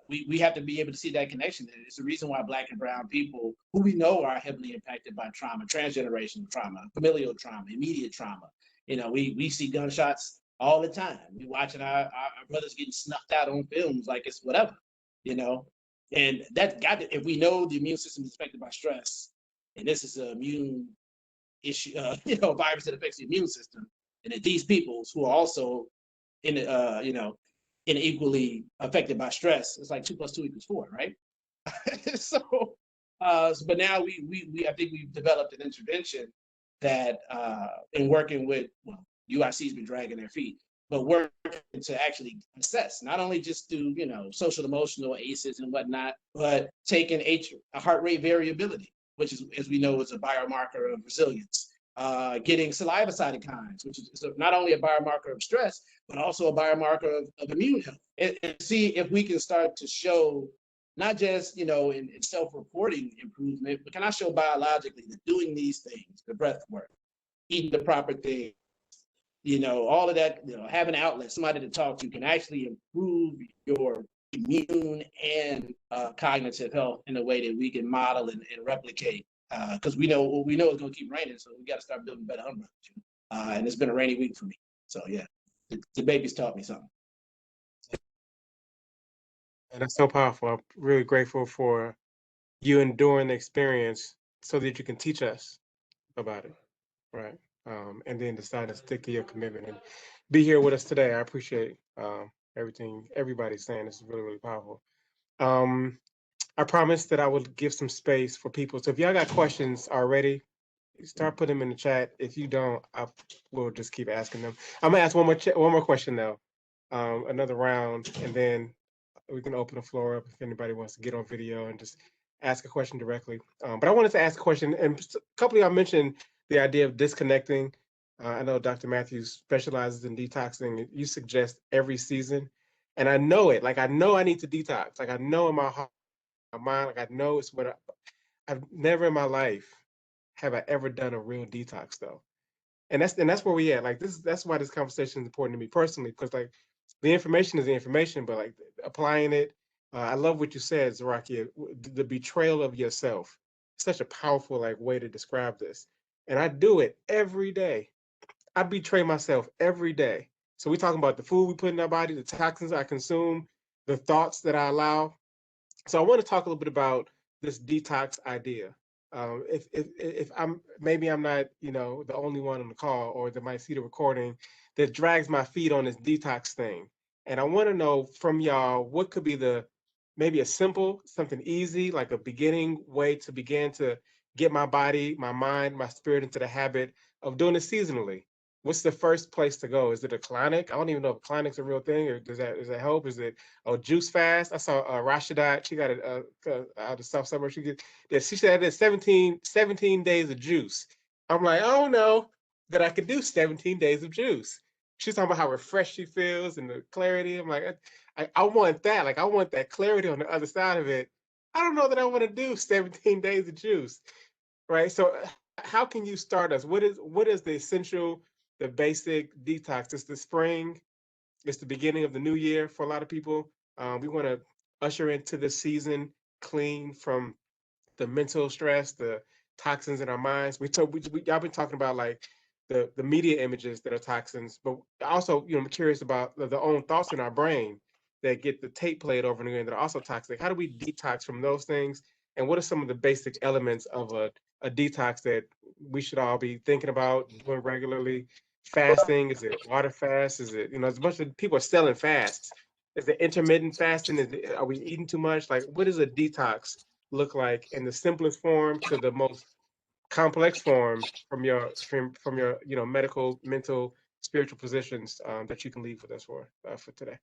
we have to be able to see that connection. It's the reason why Black and brown people, who we know are heavily impacted by trauma, transgenerational trauma, familial trauma, immediate trauma. We see gunshots all the time. We're watching our brothers getting snuffed out on films like it's whatever, and if we know the immune system is affected by stress, and this is an immune issue, virus that affects the immune system, and that these people who are also equally affected by stress, it's like 2 + 2 = 4, right? But now I think we've developed an intervention that, in working with, UIC's been dragging their feet, but working to actually assess, not only just do, social emotional ACEs and whatnot, but taking a heart rate variability, which is, as we know, is a biomarker of resilience. Getting saliva cytokines, which is not only a biomarker of stress, but also a biomarker of immune health, and see if we can start to show, not just, in self-reporting improvement, but can I show biologically that doing these things, the breath work, eating the proper thing, all of that, having an outlet, somebody to talk to, can actually improve your immune and cognitive health in a way that we can model and replicate. Because we know it's going to keep raining, so we got to start building better umbrellas. And it's been a rainy week for me. So yeah, the baby's taught me something.
And that's so powerful. I'm really grateful for you enduring the experience so that you can teach us about it, right? And then decide to stick to your commitment and be here with us today. I appreciate everything everybody's saying. This is really, really powerful. I promised that I would give some space for people. So if y'all got questions already, start putting them in the chat. If you don't, we'll just keep asking them. I'm gonna ask one more question though, another round, and then we can open the floor up if anybody wants to get on video and just ask a question directly. But I wanted to ask a question, and a couple of y'all mentioned the idea of disconnecting. I know Dr. Matthews specializes in detoxing. You suggest every season, and I know it. Like I know I need to detox. Like I know in my heart, my mind, like I know it's what I've never in my life have I ever done a real detox though. And that's where we at. Like that's why this conversation is important to me personally, because like the information is the information, but like applying it. I love what you said, Zarakia, the betrayal of yourself. Such a powerful like way to describe this. And I do it every day. I betray myself every day. So we're talking about the food we put in our body, the toxins I consume, the thoughts that I allow. So I want to talk a little bit about this detox idea. If I'm not, the only one on the call or that might see the recording that drags my feet on this detox thing. And I want to know from y'all, what could be maybe a simple, something easy, like a beginning way to begin to get my body, my mind, my spirit into the habit of doing it seasonally. What's the first place to go? Is it a colonic? I don't even know if clonic's a real thing, or does that help? Is it juice fast? I saw Rashidat. She got it out of South Suburbs. She said it's 17 days of juice. I'm like, I don't know that I could do 17 days of juice. She's talking about how refreshed she feels and the clarity. I'm like, I want that. Like, I want that clarity on the other side of it. I don't know that I want to do 17 days of juice, right? So how can you start us? What is the essential, the basic detox? It's the spring. It's the beginning of the new year for a lot of people. We want to usher into the season clean from the mental stress, the toxins in our minds. Y'all been talking about like the media images that are toxins, but also, I'm curious about the own thoughts in our brain that get the tape played over and again that are also toxic. How do we detox from those things? And what are some of the basic elements of a detox that we should all be thinking about doing regularly? Fasting, is it water fast? Is it, there's a bunch of people are selling fasts. Is it intermittent fasting? Are we eating too much? Like, what is a detox look like in the simplest form to the most complex form from your medical, mental, spiritual positions that you can leave with us for today.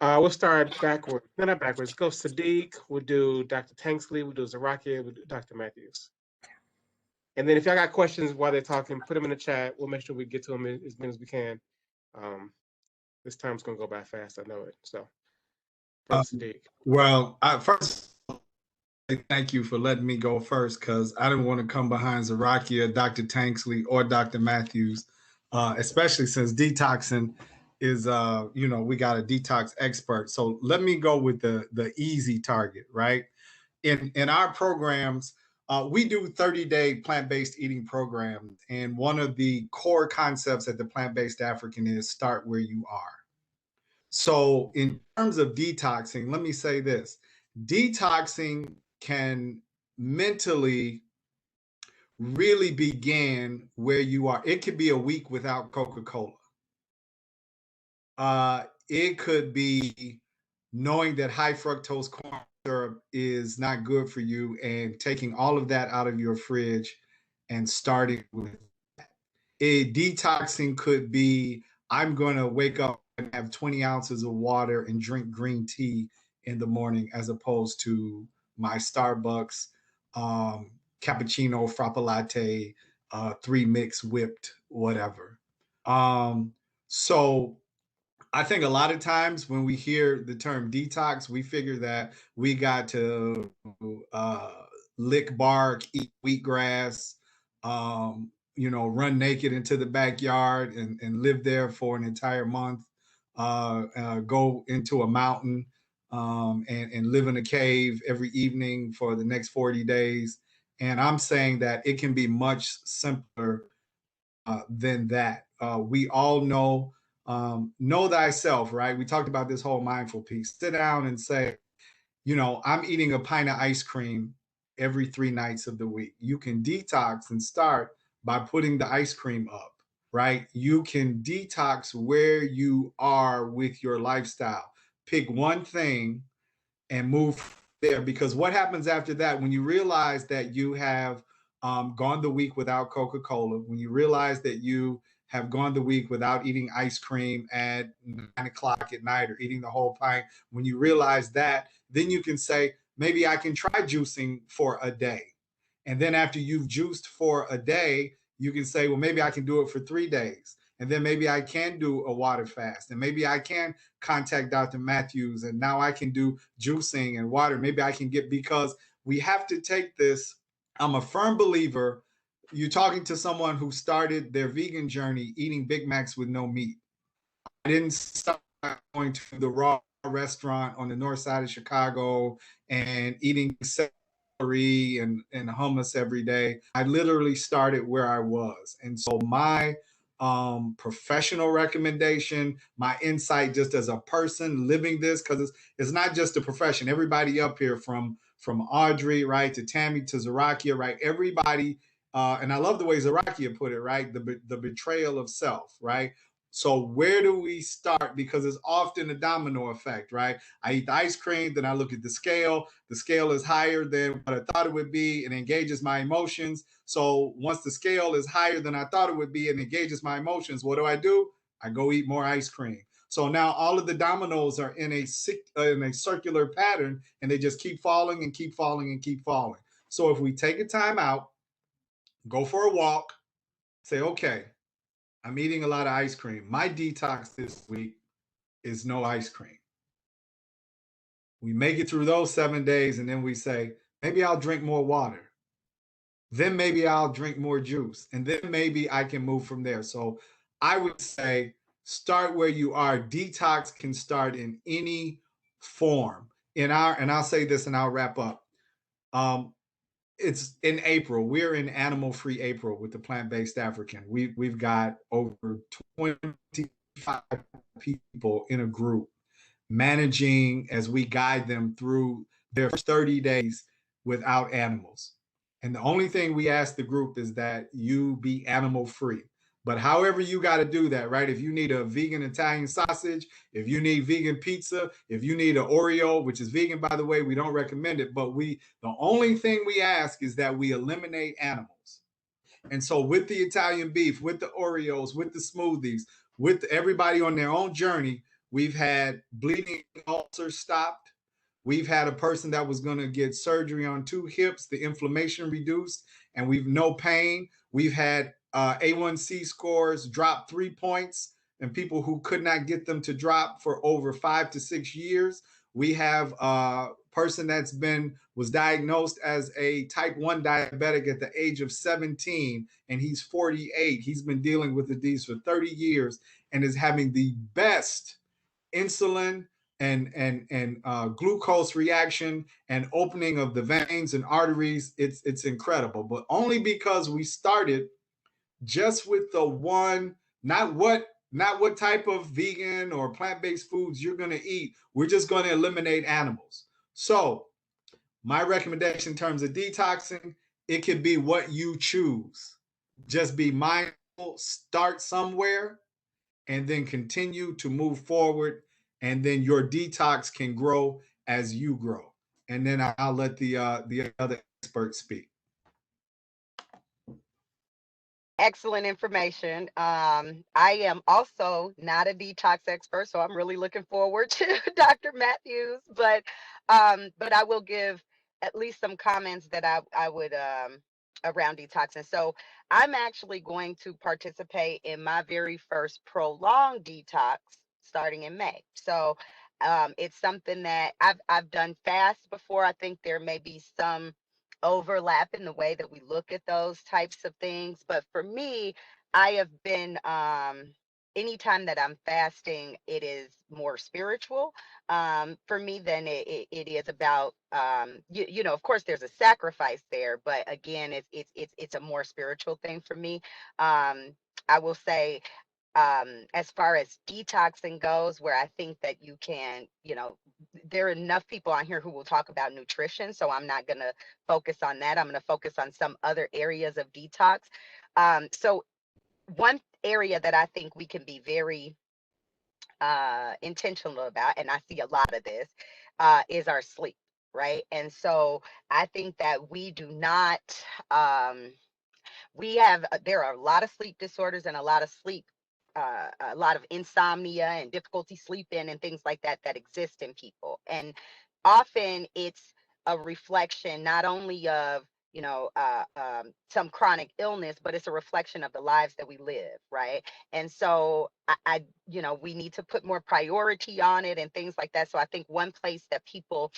We'll start backwards. No, not backwards. Go Sadiq. We'll do Dr. Tanksley. We'll do Zarakia. We'll do Dr. Matthews. And then if y'all got questions while they're talking, put them in the chat. We'll make sure we get to them as many as we can. This time's gonna go by fast. I know it. So, Sadiq.
Well, first, thank you for letting me go first, because I didn't want to come behind Zarakia, Dr. Tanksley, or Dr. Matthews, especially since detoxing is, we got a detox expert. So let me go with the easy target, right? In our programs, we do 30-day plant-based eating programs. And one of the core concepts at the Plant-Based African is start where you are. So in terms of detoxing, let me say this. Detoxing can mentally really begin where you are. It could be a week without Coca-Cola. It could be knowing that high fructose corn syrup is not good for you and taking all of that out of your fridge and starting with that. A detoxing could be, I'm going to wake up and have 20 ounces of water and drink green tea in the morning, as opposed to my Starbucks cappuccino, frappe latte, 3 mix whipped, whatever. So I think a lot of times when we hear the term detox, we figure that we got to lick bark, eat wheatgrass, run naked into the backyard and live there for an entire month, go into a mountain and live in a cave every evening for the next 40 days. And I'm saying that it can be much simpler than that. We all know thyself, right? We talked about this whole mindful piece. Sit down and say, I'm eating a pint of ice cream every 3 nights of the week. You can detox and start by putting the ice cream up, right? You can detox where you are with your lifestyle. Pick one thing and move there, because what happens after that, when you realize that you have gone the week without Coca-Cola, when you realize that you have gone the week without eating ice cream at 9 o'clock at night or eating the whole pint, when you realize that, then you can say, maybe I can try juicing for a day. And then after you've juiced for a day, you can say, well, maybe I can do it for 3 days. And then maybe I can do a water fast. And maybe I can contact Dr. Matthews. And now I can do juicing and water. Maybe I can because we have to take this. I'm a firm believer. You're talking to someone who started their vegan journey eating Big Macs with no meat. I didn't start going to the Raw restaurant on the north side of Chicago and eating celery and hummus every day. I literally started where I was. And so my professional recommendation, my insight just as a person living this, because it's not just a profession. Everybody up here from Audrey, right, to Tammy, to Zarakia, right, everybody, and I love the way Zarakia put it, right, the betrayal of self, right? So where do we start? Because it's often a domino effect, right? I eat the ice cream, then I look at the scale. The scale is higher than what I thought it would be. It engages my emotions. So once the scale is higher than I thought it would be and engages my emotions, what do? I go eat more ice cream. So now all of the dominoes are in a circular pattern, and they just keep falling and keep falling and keep falling. So if we take a time out, go for a walk, say, okay, I'm eating a lot of ice cream. My detox this week is no ice cream. We make it through those 7 days, and then we say, maybe I'll drink more water. then maybe I'll drink more juice, and then maybe I can move from there. So I would say start where you are. Detox can start in any form. And I'll say this and I'll wrap up. Um, it's in April. We're in Animal Free April with the Plant Based African. We've got over 25 people in a group managing as we guide them through their first 30 days without animals. And the only thing we ask the group is that you be animal free. But however you got to do that, right? If you need a vegan Italian sausage, if you need vegan pizza, if you need an Oreo, which is vegan, by the way, we don't recommend it. But the only thing we ask is that we eliminate animals. And so with the Italian beef, with the Oreos, with the smoothies, with everybody on their own journey, we've had bleeding ulcers stopped. We've had a person that was going to get surgery on 2 hips, the inflammation reduced, and we've no pain. We've had A1C scores drop 3 points, and people who could not get them to drop for over 5 to 6 years. We have a person was diagnosed as a type 1 diabetic at the age of 17, and he's 48. He's been dealing with the disease for 30 years and is having the best insulin and glucose reaction and opening of the veins and arteries. It's incredible, but only because we started just with the one, not what type of vegan or plant-based foods you're going to eat. We're just going to eliminate animals. So my recommendation in terms of detoxing, it could be what you choose. Just be mindful, start somewhere, and then continue to move forward. And then your detox can grow as you grow. And then I'll let the other experts speak.
Excellent information. I am also not a detox expert, so I'm really looking forward to Dr. Matthews, but I will give at least some comments that I would around detoxing. So I'm actually going to participate in my very first prolonged detox starting in May. So it's something that I've done fast before. I think there may be some overlap in the way that we look at those types of things. But for me, I have been, anytime that I'm fasting, it is more spiritual for me than it is about, you know, of course there's a sacrifice there, but again, it's a more spiritual thing for me. I will say, as far as detoxing goes, where I think that you can, you know, there are enough people on here who will talk about nutrition, so I'm not going to focus on that. I'm going to focus on some other areas of detox. So one area that I think we can be very intentional about, and I see a lot of this, is our sleep, right? And so I think that we do not, there are a lot of sleep disorders and a lot of a lot of insomnia and difficulty sleeping and things like that that exist in people. And often it's a reflection not only of, you know, some chronic illness, but it's a reflection of the lives that we live, right? And so you know, we need to put more priority on it and things like that. So I think one place that people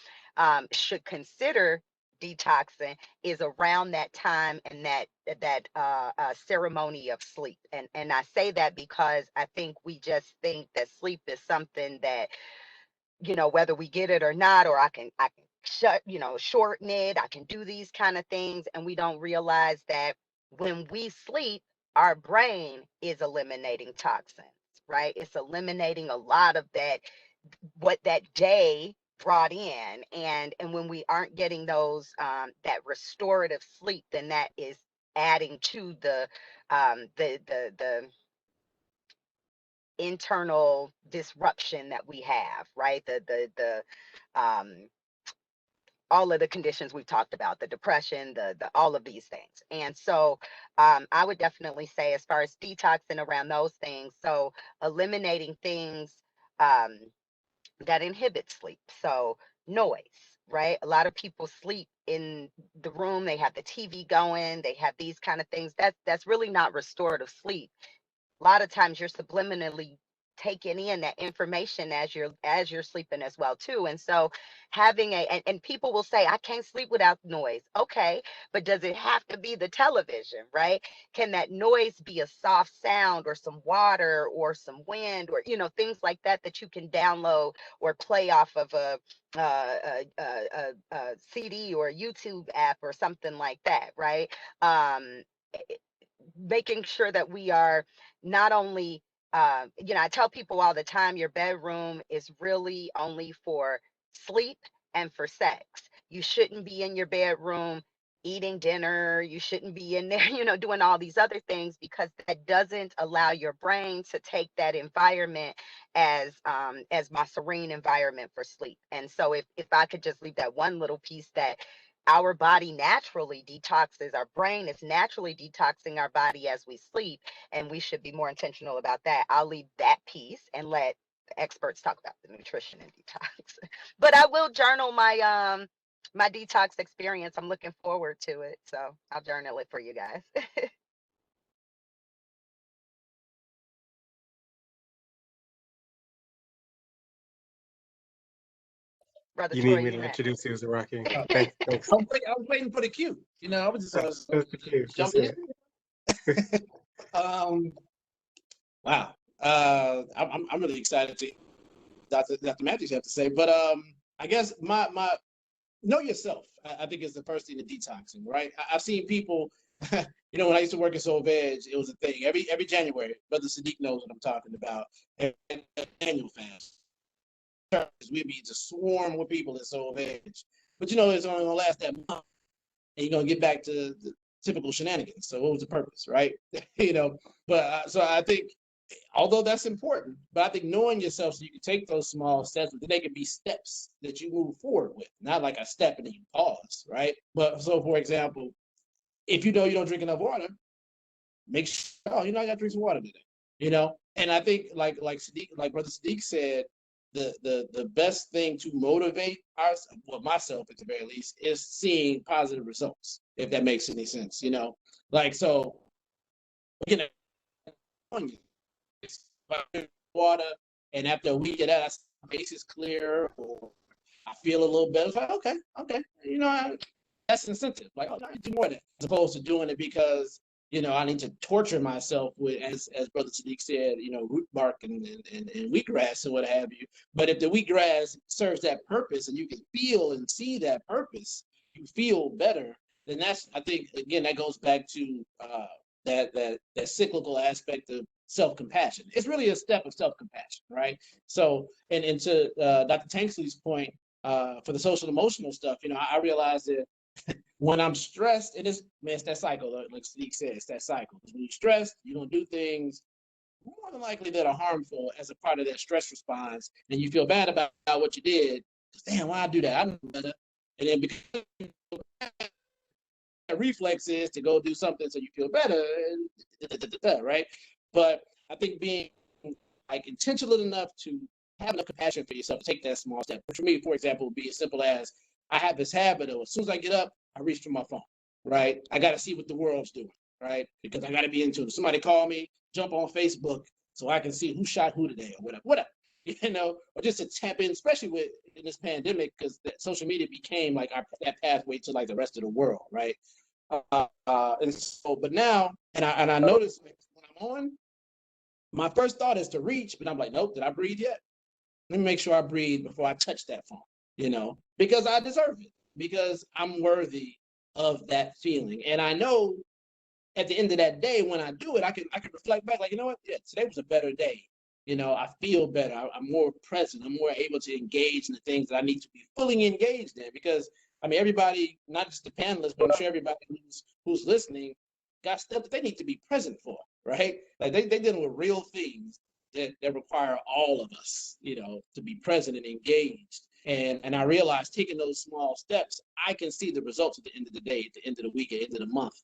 should consider detoxing is around that time and that ceremony of sleep. And I say that because I think we just think that sleep is something that, you know, whether we get it or not, or I can shorten it, I can do these kind of things, and we don't realize that when we sleep, our brain is eliminating toxins, right? It's eliminating a lot of that, what that day brought in, and when we aren't getting those that restorative sleep, then that is adding to the internal disruption that we have, right? The all of the conditions we've talked about, the depression, the all of these things. And so I would definitely say, as far as detoxing around those things, so eliminating things that inhibit sleep. So noise, right? A lot of people sleep in the room, they have the TV going, they have these kind of things. That's really not restorative sleep. A lot of times you're subliminally taking in that information as you're sleeping as well too. And so having and people will say, I can't sleep without noise. Okay, but does it have to be the television, right? Can that noise be a soft sound or some water or some wind or, you know, things like that that you can download or play off of a CD or a YouTube app or something like that, right? Um, Making sure that we are not only, you know, I tell people all the time, your bedroom is really only for sleep and for sex. You shouldn't be in your bedroom eating dinner. You shouldn't be in there, you know, doing all these other things, because that doesn't allow your brain to take that environment as my serene environment for sleep. And so if I could just leave that one little piece, that our body naturally detoxes, our brain is naturally detoxing our body as we sleep, and we should be more intentional about that. I'll leave that piece and let the experts talk about the nutrition and detox. But I will journal my detox experience. I'm looking forward to it, so I'll journal it for you guys. Brother
You
Troy,
need me
you
to
next.
introduce you as a Rocky.
I
Thanks. Thanks.
was waiting for the cue. You know, I was just
That's the cue.
jump
That's
in.
it.
Wow. I'm really excited to Dr. Matthews have to say, but I guess my know yourself, I think is the first thing to detoxing, right? I've seen people, you know, when I used to work at Soul Veg, it was a thing. Every January, Brother Sadiq knows what I'm talking about. Annual fast. We'd be just swarm with people at Soul Veg. But you know, it's only gonna last that month, and you're gonna get back to the typical shenanigans. So what was the purpose, right? You know, but so I think, although that's important, but I think knowing yourself so you can take those small steps, but they can be steps that you move forward with, not like a step and then you pause, right? But so, for example, if you know you don't drink enough water, make sure, oh, you know, I got to drink some water today, you know? And I think like Sadiq, like Brother Sadiq said, the best thing to motivate us, well, myself at the very least, is seeing positive results, if that makes any sense, you know? Like, so, you know, water, and after a week of that, my face is clear, or I feel a little better. It's like, okay, you know, that's incentive. Like, oh, I need to do more of that, as opposed to doing it because, you know, I need to torture myself with, as Brother Sadiq said, you know, root bark and wheatgrass or what have you. But if the wheatgrass serves that purpose, and you can feel and see that purpose, you feel better. Then that's, I think, again, that goes back to that cyclical aspect of self-compassion. It's really a step of self-compassion, right? So, and to Dr. Tanksley's point, for the social emotional stuff, you know, I realized that when I'm stressed, it's that cycle, like Sadiq said, it's that cycle. When you're stressed, you're gonna do things more than likely that are harmful as a part of that stress response, and you feel bad about what you did. Damn, why I do that? I know better. And then because reflex is to go do something so you feel better, right? But I think being like intentional enough to have enough compassion for yourself to take that small step. Which for me, for example, would be as simple as I have this habit of, as soon as I get up, I reach for my phone, right? I got to see what the world's doing, right? Because I got to be into it. Somebody call me, jump on Facebook so I can see who shot who today or whatever. You know, or just to tap in, especially with in this pandemic, because social media became like that pathway to like the rest of the world, right? And so, but now, and I notice when I'm on, my first thought is to reach, but I'm like, nope, did I breathe yet? Let me make sure I breathe before I touch that phone, you know, because I deserve it, because I'm worthy of that feeling. And I know at the end of that day, when I do it, I can reflect back, like, you know what? Yeah, today was a better day. You know, I feel better. I'm more present. I'm more able to engage in the things that I need to be fully engaged in. Because I mean, everybody, not just the panelists, but I'm sure everybody who's listening, got stuff that they need to be present for, right? Like they dealing with real things that require all of us, you know, to be present and engaged. And I realized taking those small steps, I can see the results at the end of the day, at the end of the week, at the end of the month.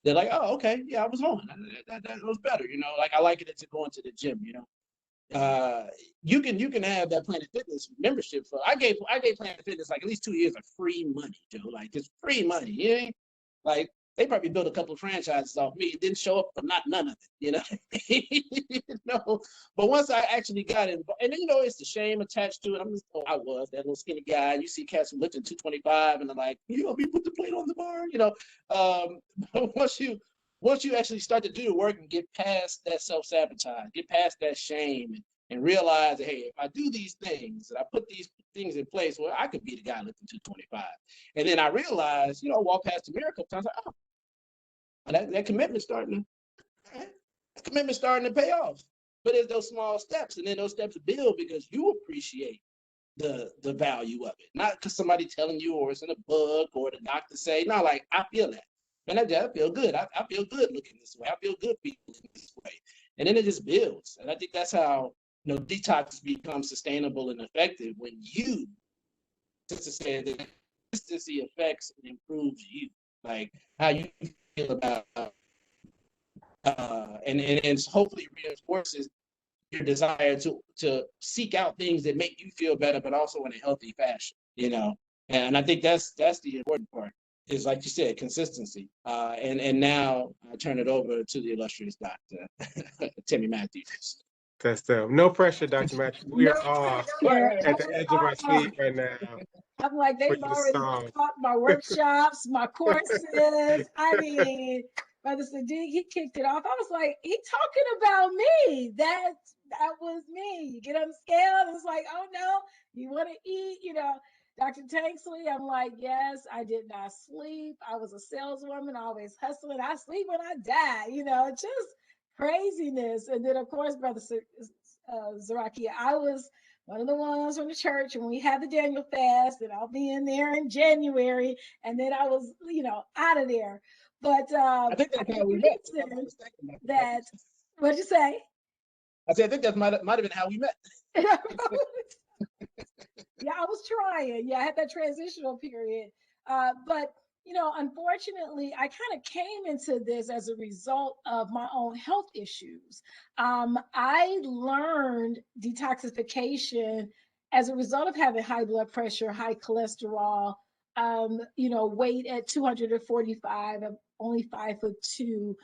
They're like, oh, okay, yeah, I was on. That was better, you know. Like I liken it to going to the gym, you know. You can have that Planet Fitness membership for. I gave Planet Fitness like at least 2 years of free money, Joe. Like just free money, you know? Like they probably built a couple of franchises off me. It didn't show up for none of it, you know. You know? But once I actually got involved, and then, you know, it's the shame attached to it. I was that little skinny guy. You see cats who lifting 225 and they're like, you know, me put the plate on the bar, you know. But once you actually start to do the work and get past that self-sabotage, get past that shame, and realize that, hey, if I do these things, and I put these things in place, well, I could be the guy lifting 225. And then I realized, you know, I walk past the mirror a couple times, like, oh, that commitment's starting to pay off. But it's those small steps, and then those steps build because you appreciate the value of it, not because somebody telling you or it's in a book or the doctor say, no, like, I feel that. Man, I feel good. I feel good looking this way. I feel good feeling this way. And then it just builds. And I think that's how, you know, detox becomes sustainable and effective when you sustain the consistency affects and improves you, like how you feel about, and hopefully reinforces your desire to seek out things that make you feel better, but also in a healthy fashion, you know. And I think that's the important part. Is, like you said, consistency. And now I turn it over to the illustrious Dr. Timmy Matthews.
That's no pressure, Dr. Matthews. We are all at the edge of our seat right now.
I'm like, they've already taught my workshops, my courses. I mean, Brother Sadiq, he kicked it off. I was like, he talking about me. That was me. You get on the scale, it's like, oh no, you want to eat, you know. Dr. Tanksley, I'm like, yes, I did not sleep. I was a saleswoman, always hustling. I sleep when I die, you know, just craziness. And then, of course, Brother Zaraki, I was one of the ones from the church when we had the Daniel fast, and I'll be in there in January. And then I was, you know, out of there. But
I think that's how we met.
That, what'd you say?
I said, I think that might have been how we met.
Yeah, I was trying. Yeah, I had that transitional period. But, you know, unfortunately, I kind of came into this as a result of my own health issues. I learned detoxification as a result of having high blood pressure, high cholesterol, you know, weight at 245, I'm only 5'2",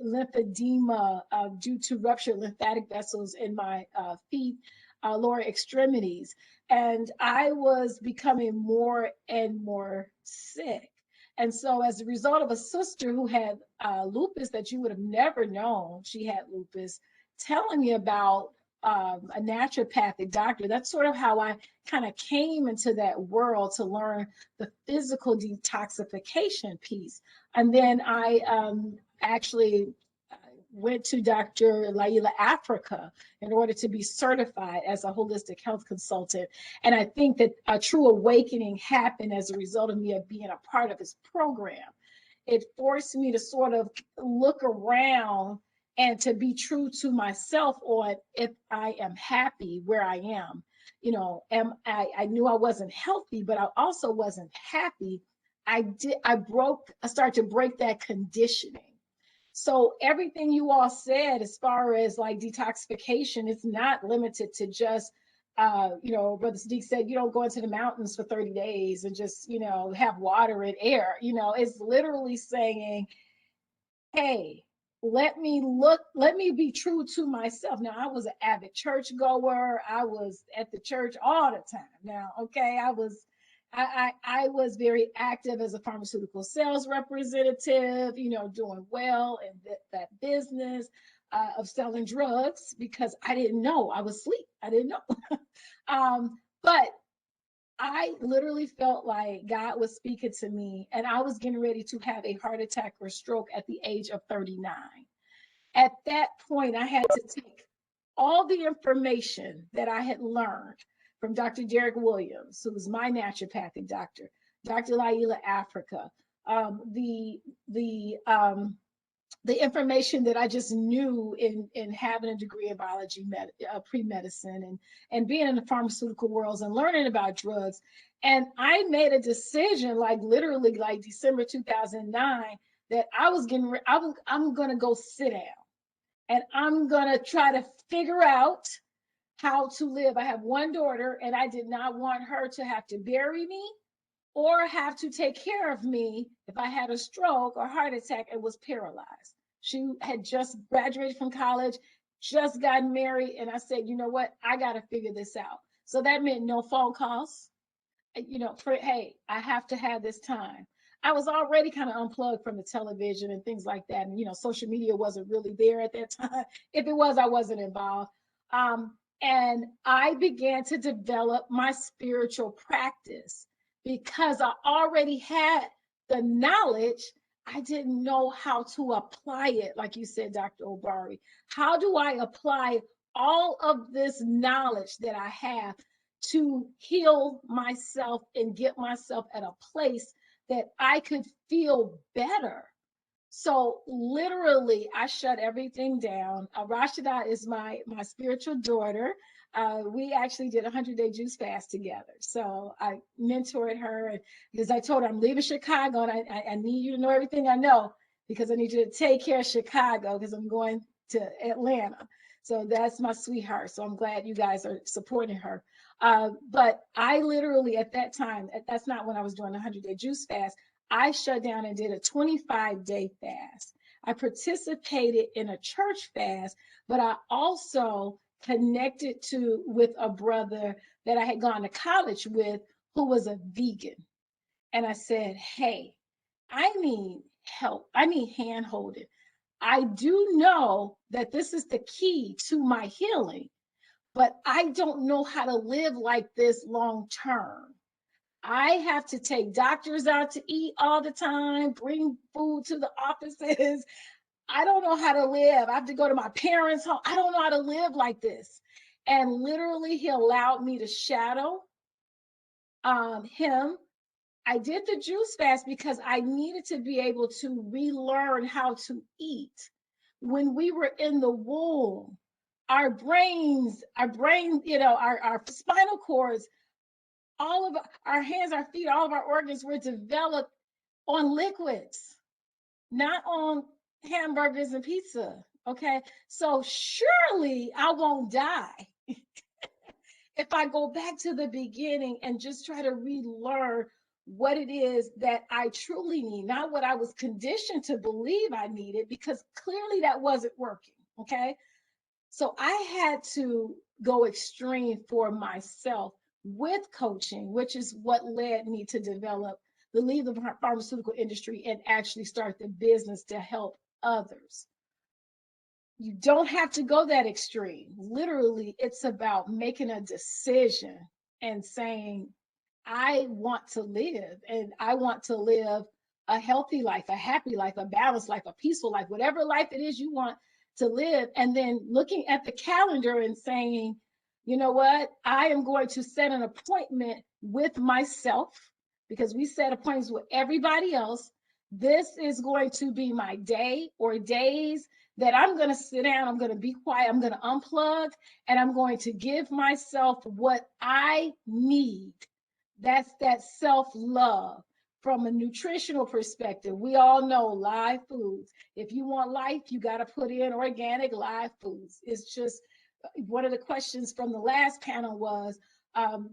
lymphedema due to ruptured lymphatic vessels in my feet, lower extremities. And I was becoming more and more sick. And so as a result of a sister who had lupus that you would have never known she had lupus, telling me about a naturopathic doctor, that's sort of how I kind of came into that world to learn the physical detoxification piece. And then I actually went to Dr. Laila Africa in order to be certified as a holistic health consultant. And I think that a true awakening happened as a result of me being a part of his program. It forced me to sort of look around and to be true to myself on if I am happy where I am. You know, I knew I wasn't healthy, but I also wasn't happy. I started to break that conditioning. So everything you all said as far as like detoxification, it's not limited to just, you know, Brother Sadiq said, you don't go into the mountains for 30 days and just, you know, have water and air. You know, it's literally saying, hey, let me be true to myself. Now, I was an avid church goer. I was at the church all the time. Now, okay, I was very active as a pharmaceutical sales representative, you know, doing well in that business of selling drugs because I didn't know. I was asleep. I didn't know. But I literally felt like God was speaking to me, and I was getting ready to have a heart attack or stroke at the age of 39. At that point, I had to take all the information that I had learned from Dr. Derek Williams, who was my naturopathic doctor, Dr. Laila Africa, the information that I just knew in having a degree in biology, pre-medicine, and being in the pharmaceutical worlds and learning about drugs. And I made a decision, like literally like December 2009, that I'm going to go sit down and I'm going to try to figure out how to live. I have one daughter and I did not want her to have to bury me or have to take care of me if I had a stroke or heart attack and was paralyzed. She had just graduated from college, just got married, and I said, you know what? I got to figure this out. So that meant no phone calls. Hey, I have to have this time. I was already kind of unplugged from the television and things like that. And, social media wasn't really there at that time. If it was, I wasn't involved. And I began to develop my spiritual practice because I already had the knowledge. I didn't know how to apply it. Like you said, Dr. Obari, how do I apply all of this knowledge that I have to heal myself and get myself at a place that I could feel better? So literally, I shut everything down. Rashida is my spiritual daughter. We actually did a 100-day juice fast together. So I mentored her, and because I told her I'm leaving Chicago, and I need you to know everything I know, because I need you to take care of Chicago because I'm going to Atlanta. So that's my sweetheart. So I'm glad you guys are supporting her. But I literally, at that time, that's not when I was doing the 100-day juice fast. I shut down and did a 25-day fast. I participated in a church fast, but I also connected with a brother that I had gone to college with who was a vegan. And I said, hey, I need help. I need hand holding. I do know that this is the key to my healing, but I don't know how to live like this long term. I have to take doctors out to eat all the time, bring food to the offices. I don't know how to live. I have to go to my parents' home. I don't know how to live like this. And literally, he allowed me to shadow him. I did the juice fast because I needed to be able to relearn how to eat. When we were in the womb, our brains, our spinal cords, all of our hands, our feet, all of our organs were developed on liquids, not on hamburgers and pizza. Okay. So surely I won't die if I go back to the beginning and just try to relearn what it is that I truly need, not what I was conditioned to believe I needed, because clearly that wasn't working. Okay. So I had to go extreme for myself with coaching, which is what led me to leave the pharmaceutical industry and actually start the business to help others. You don't have to go that extreme. Literally, it's about making a decision and saying, I want to live, and I want to live a healthy life, a happy life, a balanced life, a peaceful life, whatever life it is you want to live. And then looking at the calendar and saying, you know what, I am going to set an appointment with myself, because we set appointments with everybody else. This is going to be my day or days that I'm going to sit down, I'm going to be quiet, I'm going to unplug, and I'm going to give myself what I need. That's that self-love. From a nutritional perspective, we all know live foods. If you want life, you got to put in organic live foods. It's just one of the questions from the last panel was,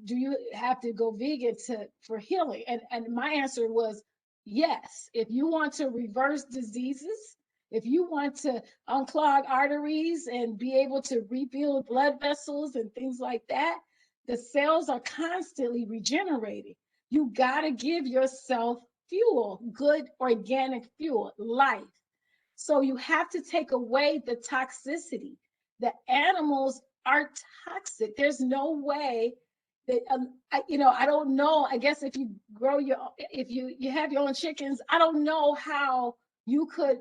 do you have to go vegan for healing? And my answer was yes. If you want to reverse diseases, if you want to unclog arteries and be able to rebuild blood vessels and things like that, the cells are constantly regenerating. You got to give yourself fuel, good organic fuel, life. So you have to take away the toxicity. The animals are toxic. There's no way that, I don't know. I guess if you have your own chickens, I don't know how you could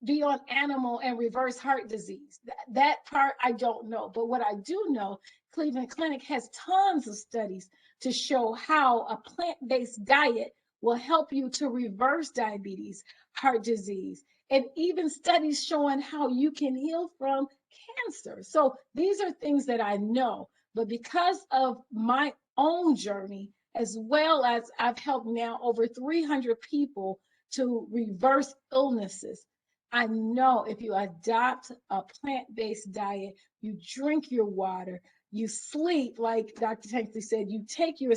be on animal and reverse heart disease. That part I don't know. But what I do know, Cleveland Clinic has tons of studies to show how a plant-based diet will help you to reverse diabetes, heart disease, and even studies showing how you can heal from cancer. So these are things that I know. But because of my own journey, as well as I've helped now over 300 people to reverse illnesses, I know if you adopt a plant-based diet, you drink your water, you sleep, like Dr. Tankley said, you take your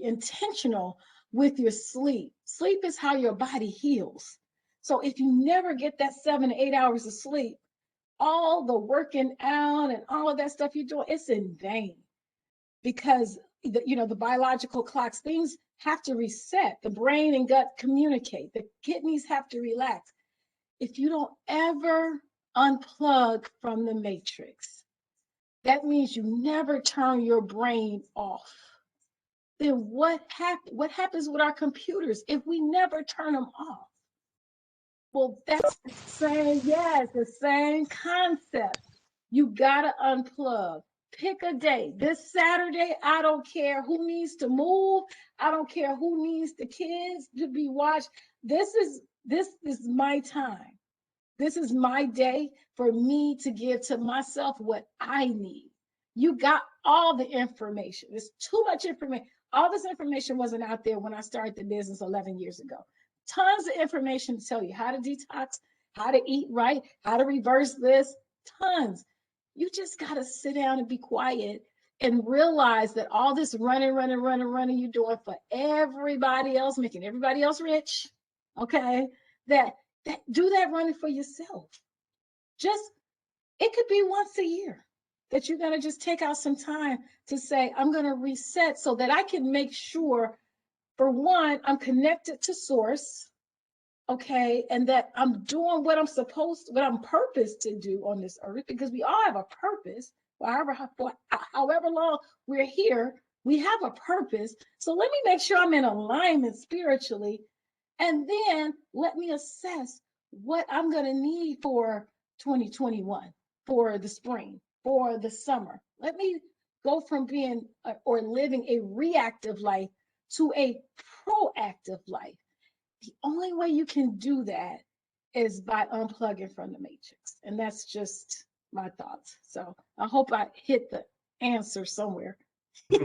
intentional with your sleep. Sleep is how your body heals. So if you never get that 7 to 8 hours of sleep, all the working out and all of that stuff you're doing, it's in vain, because the biological clocks, things have to reset. The brain and gut communicate. The kidneys have to relax. If you don't ever unplug from the matrix, that means you never turn your brain off. Then what happens with our computers if we never turn them off? Well, that's the same concept. You gotta unplug. Pick a day. This Saturday, I don't care who needs to move. I don't care who needs the kids to be watched. This is my time. This is my day for me to give to myself what I need. You got all the information. There's too much information. All this information wasn't out there when I started the business 11 years ago. Tons of information to tell you how to detox, how to eat right, how to reverse this, tons. You just got to sit down and be quiet and realize that all this running you're doing for everybody else, making everybody else rich, okay? That do that running for yourself. It could be once a year that you're going to just take out some time to say, I'm going to reset so that I can make sure, for one, I'm connected to source, okay, and that I'm doing what I'm purposed to do on this earth, because we all have a purpose. However long we're here, we have a purpose. So let me make sure I'm in alignment spiritually, and then let me assess what I'm going to need for 2021, for the spring, for the summer. Let me go from being or living a reactive life to a proactive life. The only way you can do that is by unplugging from the matrix. And that's just my thoughts. So I hope I hit the answer somewhere.
I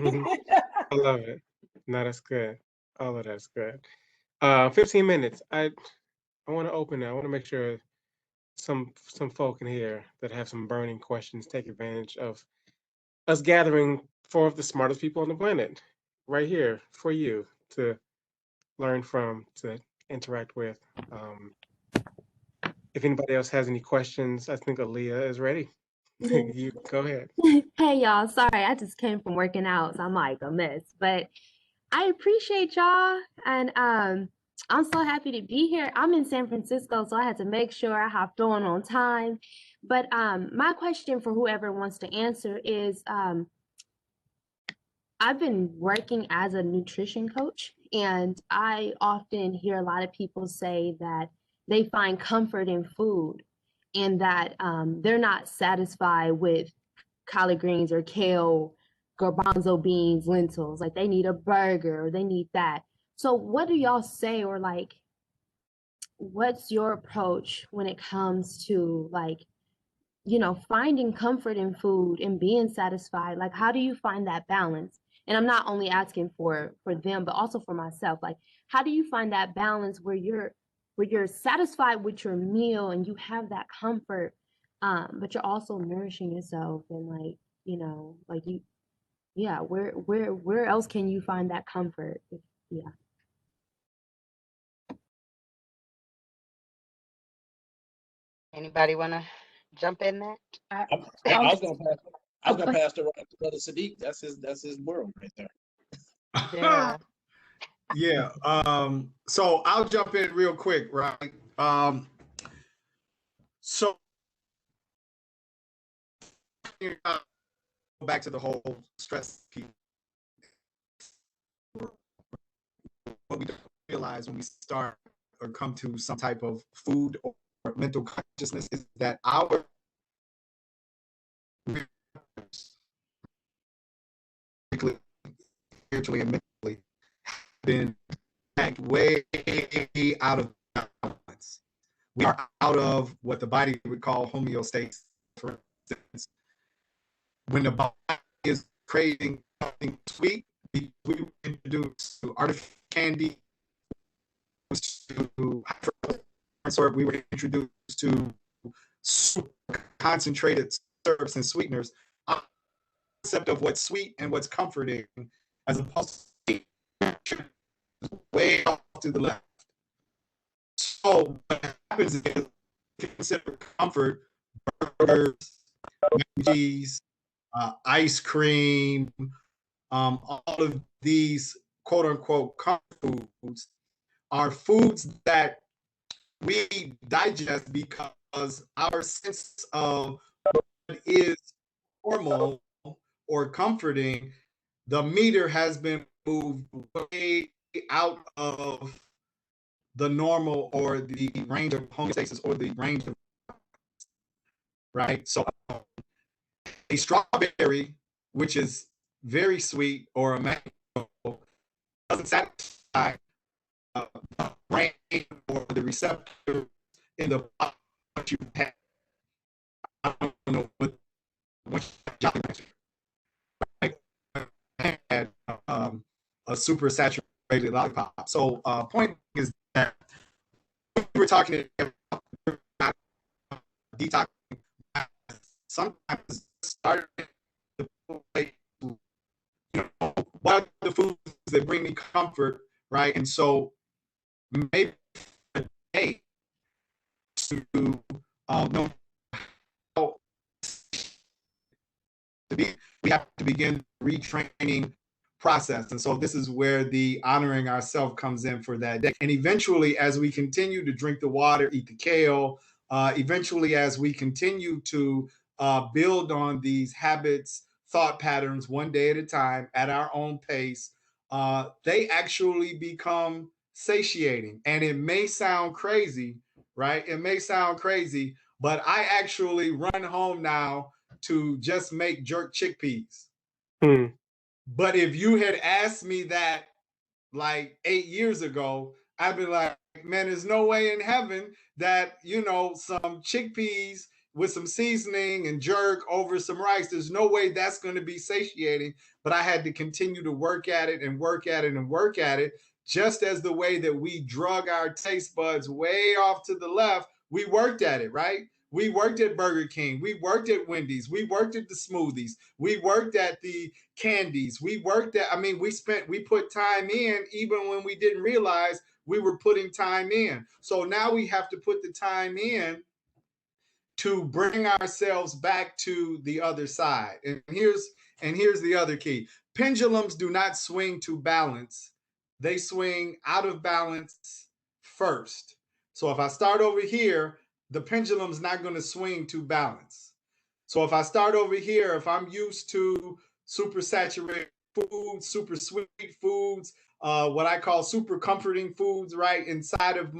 love it. No, that's good. All of that's good. 15 minutes. I want to open it. I want to make sure some folk in here that have some burning questions take advantage of us gathering four of the smartest people on the planet right here for you to learn from, to interact with. If anybody else has any questions, I think Aaliyah is ready. You go ahead.
Hey y'all, sorry, I just came from working out, so I'm like a mess. But I appreciate y'all, and I'm so happy to be here. I'm in San Francisco, so I had to make sure I hopped on time. But my question for whoever wants to answer is, I've been working as a nutrition coach, and I often hear a lot of people say that they find comfort in food, and that they're not satisfied with collard greens or kale, garbanzo beans, lentils. Like they need a burger or they need that. So what do y'all say, or like, what's your approach when it comes to like, finding comfort in food and being satisfied? Like, how do you find that balance? And I'm not only asking for them, but also for myself. Like, how do you find that balance where you're satisfied with your meal and you have that comfort, but you're also nourishing yourself, and where else can you find that comfort? Yeah.
Anybody want to jump in that?
I was gonna pass the right to Brother Sadiq. That's his world right there.
Yeah.
Yeah. So I'll jump in real quick, right? So back to the whole stress piece. What we don't realize when we start or come to some type of food or mental consciousness is that our spiritually and mentally been way out of balance. We are out of what the body would call homeostasis. For instance, when the body is craving something sweet, we were introduced to artificial candy, to syrup, we were introduced to concentrated syrups and sweeteners. Concept of what's sweet and what's comforting, as opposed to way off to the left. So what happens is, consider comfort, burgers, mac and cheese, ice cream, all of these quote unquote comfort foods are foods that we digest because our sense of what is normal or comforting, the meter has been moved way out of the normal or the range of homeostasis or the range of, right? So a strawberry, which is very sweet, or a mango, doesn't satisfy the brain or the receptor in the body you have. I don't know what Jolly Rancher. I had a super saturated lollipop. So point is that we were talking about detox. Sometimes starting the way, you know, what are the foods that bring me comfort, right? And so maybe a day to know how to be, we have to begin retraining process. And so this is where the honoring ourselves comes in for that day. And eventually, as we continue to drink the water, eat the kale, eventually as we continue to build on these habits, thought patterns one day at a time at our own pace, they actually become satiating. And it may sound crazy, right? It may sound crazy, but I actually run home now to just make jerk chickpeas. But if you had asked me that like 8 years ago, I'd be like, man, there's no way in heaven that, you know, some chickpeas with some seasoning and jerk over some rice, there's no way that's going to be satiating. But I had to continue to work at it and work at it and work at it, just as the way that we drug our taste buds way off to the left, we worked at it, right? We worked at Burger King. We worked at Wendy's. We worked at the smoothies. We worked at the candies. We worked at, I mean, we put time in even when we didn't realize we were putting time in. So now we have to put the time in to bring ourselves back to the other side. And here's the other key. Pendulums do not swing to balance. They swing out of balance first. So if I start over here, the pendulum's not going to swing to balance. So if I start over here, if I'm used to super saturated foods, super sweet foods, what I call super comforting foods, right? Inside of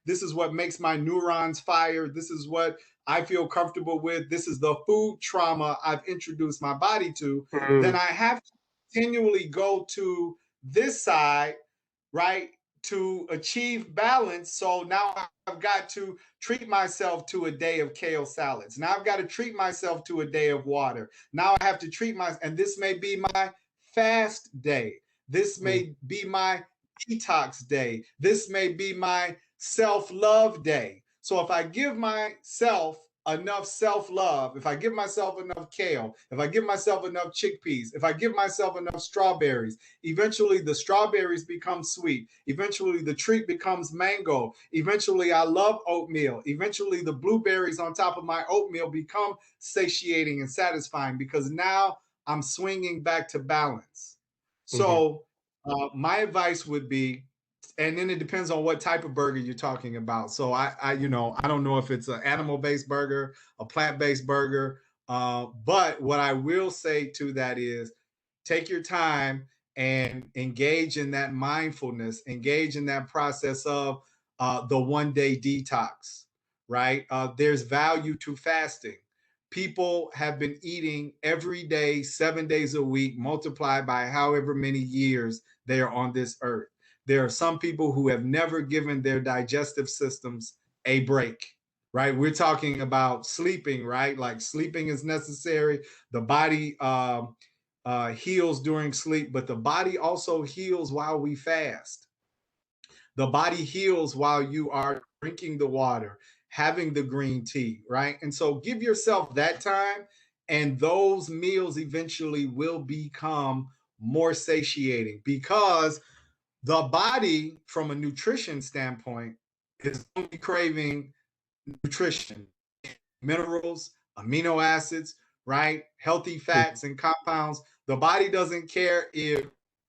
this is what makes my neurons fire. This is what I feel comfortable with. This is the food trauma I've introduced my body to. Then I have to continually go to this side, right, to achieve balance. So now I've got to treat myself to a day of kale salads. Now I've got to treat myself to a day of water. Now I have to treat and this may be my fast day. This may be my detox day. This may be my self-love day. So if I give myself enough self-love, if I give myself enough kale, if I give myself enough chickpeas, if I give myself enough strawberries, eventually the strawberries become sweet. Eventually the treat becomes mango. Eventually I love oatmeal. Eventually the blueberries on top of my oatmeal become satiating and satisfying because now I'm swinging back to balance. So my advice would be, and then it depends on what type of burger you're talking about. So I don't know if it's an animal-based burger, a plant-based burger, but what I will say to that is take your time and engage in that mindfulness, engage in that process of the one-day detox, right? There's value to fasting. People have been eating every day, 7 days a week, multiplied by however many years they are on this earth. There are some people who have never given their digestive systems a break, right? We're talking about sleeping, right? Like sleeping is necessary. The body heals during sleep, but the body also heals while we fast. The body heals while you are drinking the water, having the green tea, right? And so give yourself that time, and those meals eventually will become more satiating because The body, from a nutrition standpoint, is only craving nutrition, minerals, amino acids, right? Healthy fats and compounds. The body doesn't care if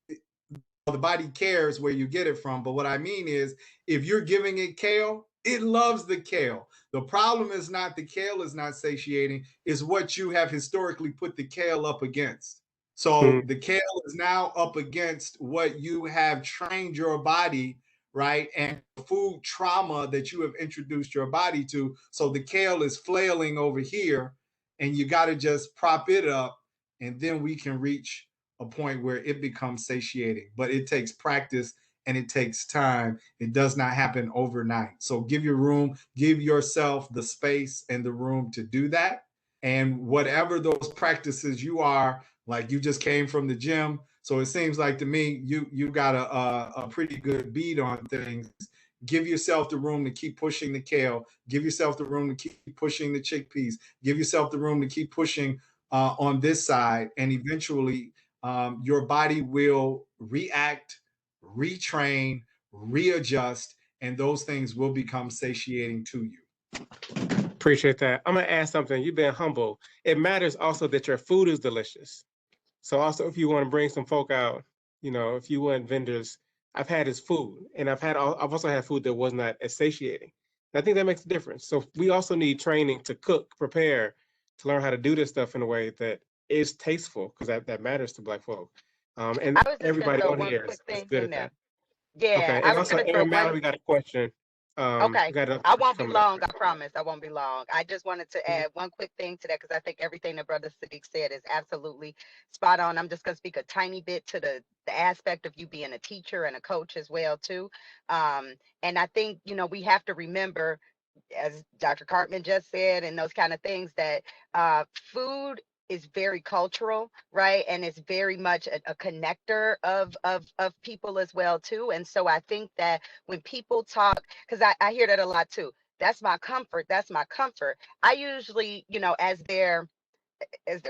the body cares where you get it from. But what I mean is, if you're giving it kale, it loves the kale. The problem is not the kale is not satiating, is what you have historically put the kale up against. So the kale is now up against what you have trained your body, right? And food trauma that you have introduced your body to. So the kale is flailing over here, and you got to just prop it up, and then we can reach a point where it becomes satiating. But it takes practice and it takes time. It does not happen overnight. So give your room, give yourself the space and the room to do that. And whatever those practices you are, like you just came from the gym, so it seems like to me you got a pretty good beat on things. Give yourself the room to keep pushing the kale. Give yourself the room to keep pushing the chickpeas. Give yourself the room to keep pushing on this side, and eventually your body will react, retrain, readjust, and those things will become satiating to you.
Appreciate that. I'm gonna ask something. You've been humble. It matters also that your food is delicious. So also, if you want to bring some folk out, you know, if you want vendors, I've had his food, and I've also had food that was not as satiating. And I think that makes a difference. So we also need training to cook, prepare, to learn how to do this stuff in a way that is tasteful, because that matters to Black folk. And
I was just gonna
everybody
throw
on
one
here
quick
is
thing
good
in
at
there.
that.
Yeah,
Okay,
I
and
was
also
gonna throw
Aaron
one.
Mallory got a question.
Okay.
We got another
I
question
won't be
coming up.
long. I promise. I won't be long. I just wanted to add one quick thing to that because I think everything that Brother Sadiq said is absolutely spot on. I'm just going to speak a tiny bit to the aspect of you being a teacher and a coach as well too. And I think, you know, we have to remember, as Dr. Cartman just said, and those kind of things, that food is very cultural, right? And it's very much a connector of people as well too. And so I think that when people talk, because I hear that a lot too, that's my comfort, that's my comfort. I usually, you know, as their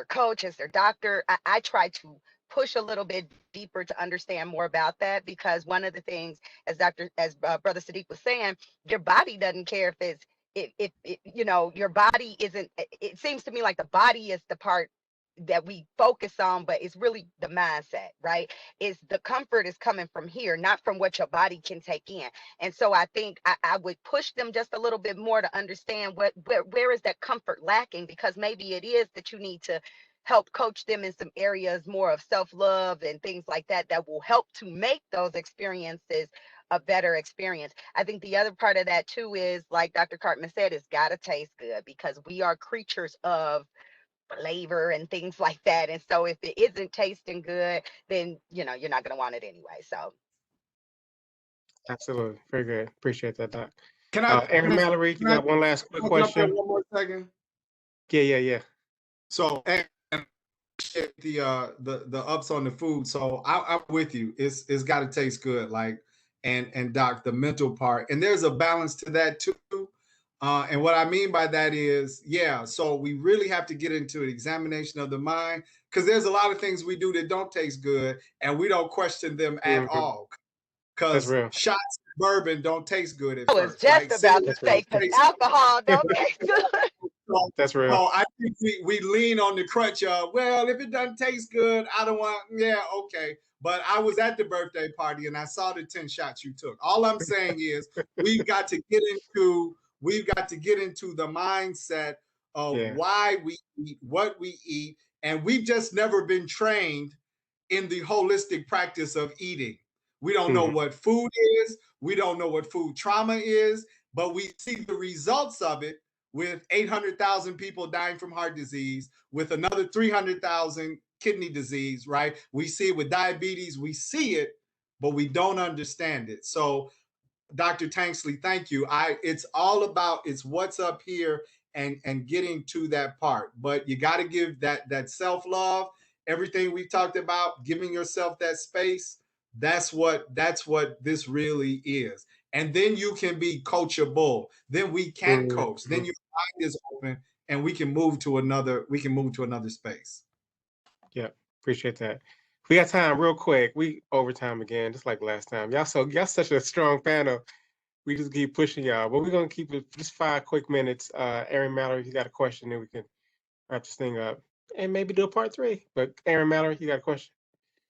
coach, as their doctor, I try to push a little bit deeper to understand more about that, because one of the things, as Brother Sadiq was saying, your body doesn't care if it's if you know, your body isn't. It seems to me like the body is the part that we focus on, but it's really the mindset, right? Is the comfort is coming from here, not from what your body can take in. And so I think I would push them just a little bit more to understand where is that comfort lacking, because maybe it is that you need to help coach them in some areas more of self-love and things like that that will help to make those experiences a better experience. I think the other part of that too is, like Dr. Cartman said, it's got to taste good, because we are creatures of flavor and things like that. And so if it isn't tasting good, then, you know, you're not going to want it anyway. So
Absolutely, very good. Appreciate that, Doc.
Can I,
Aaron Mallory, you got one last quick question?
One more second.
Yeah.
So, and the ups on the food. So I'm with you. It's got to taste good. Like, and Doc, the mental part, and there's a balance to that too. And what I mean by that is, yeah, so we really have to get into an examination of the mind, because there's a lot of things we do that don't taste good, and we don't question them at all.
That's
Because
real.
shots of bourbon don't taste good at
I was
first,
just
right?
about to say, because alcohol don't taste good.
That's real.
So I think we lean on the crutch of, well, if it doesn't taste good, I don't want, yeah, okay. But I was at the birthday party and I saw the 10 shots you took. All I'm saying is we've got to get into the mindset of why we eat, what we eat, and we've just never been trained in the holistic practice of eating. We don't know what food is, we don't know what food trauma is, but we see the results of it with 800,000 people dying from heart disease, with another 300,000 kidney disease, right? We see it with diabetes, we see it, but we don't understand it. So, Dr. Tanksley, thank you. It's all about, it's what's up here and getting to that part. But you got to give that self-love, everything we talked about, giving yourself that space. That's what this really is. And then you can be coachable. Then we can coach. Then your mind is open and we can move to another space.
Yeah, appreciate that. We got time real quick. We overtime again, just like last time. Y'all such a strong panel. We just keep pushing y'all, but we're gonna keep it just 5 quick minutes. Aaron Mallory, you got a question, then we can wrap this thing up and maybe do a part 3. But Aaron Mallory, you got a question?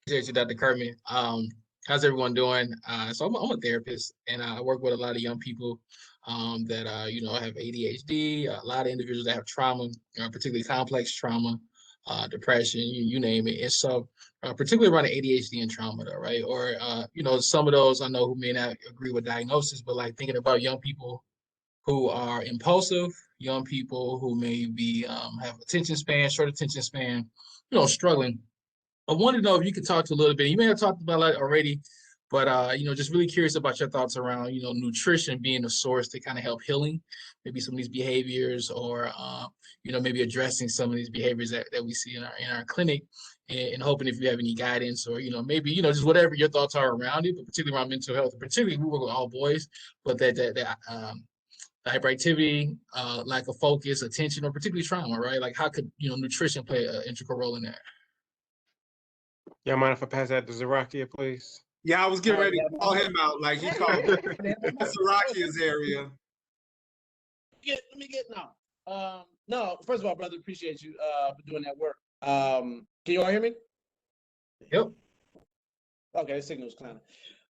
Appreciate you, Dr. Kerman. How's everyone doing? So I'm a therapist, and I work with a lot of young people that have ADHD. A lot of individuals that have trauma, particularly complex trauma, depression, you name it. And so, particularly around ADHD and trauma, though, right? Or some of those I know who may not agree with diagnosis, but like thinking about young people who are impulsive, young people who maybe have short attention span, struggling. I wanted to know if you could talk to a little bit. You may have talked about it already, but just really curious about your thoughts around, nutrition being a source to kind of help healing, maybe some of these behaviors, or maybe addressing some of these behaviors that we see in our clinic, and hoping if you have any guidance, or maybe just whatever your thoughts are around it, but particularly around mental health. Particularly, we work with all boys, but that hyperactivity, lack of focus, attention, or particularly trauma, right? Like, how could nutrition play an integral role in that?
Y'all mind if I pass that to Zarakia, please?
Yeah, I was getting ready to call him out like he called Sarakia's area.
Let me get no. First of all, brother, appreciate you for doing that work. Can you all hear me? Yep. Okay, the signal's kind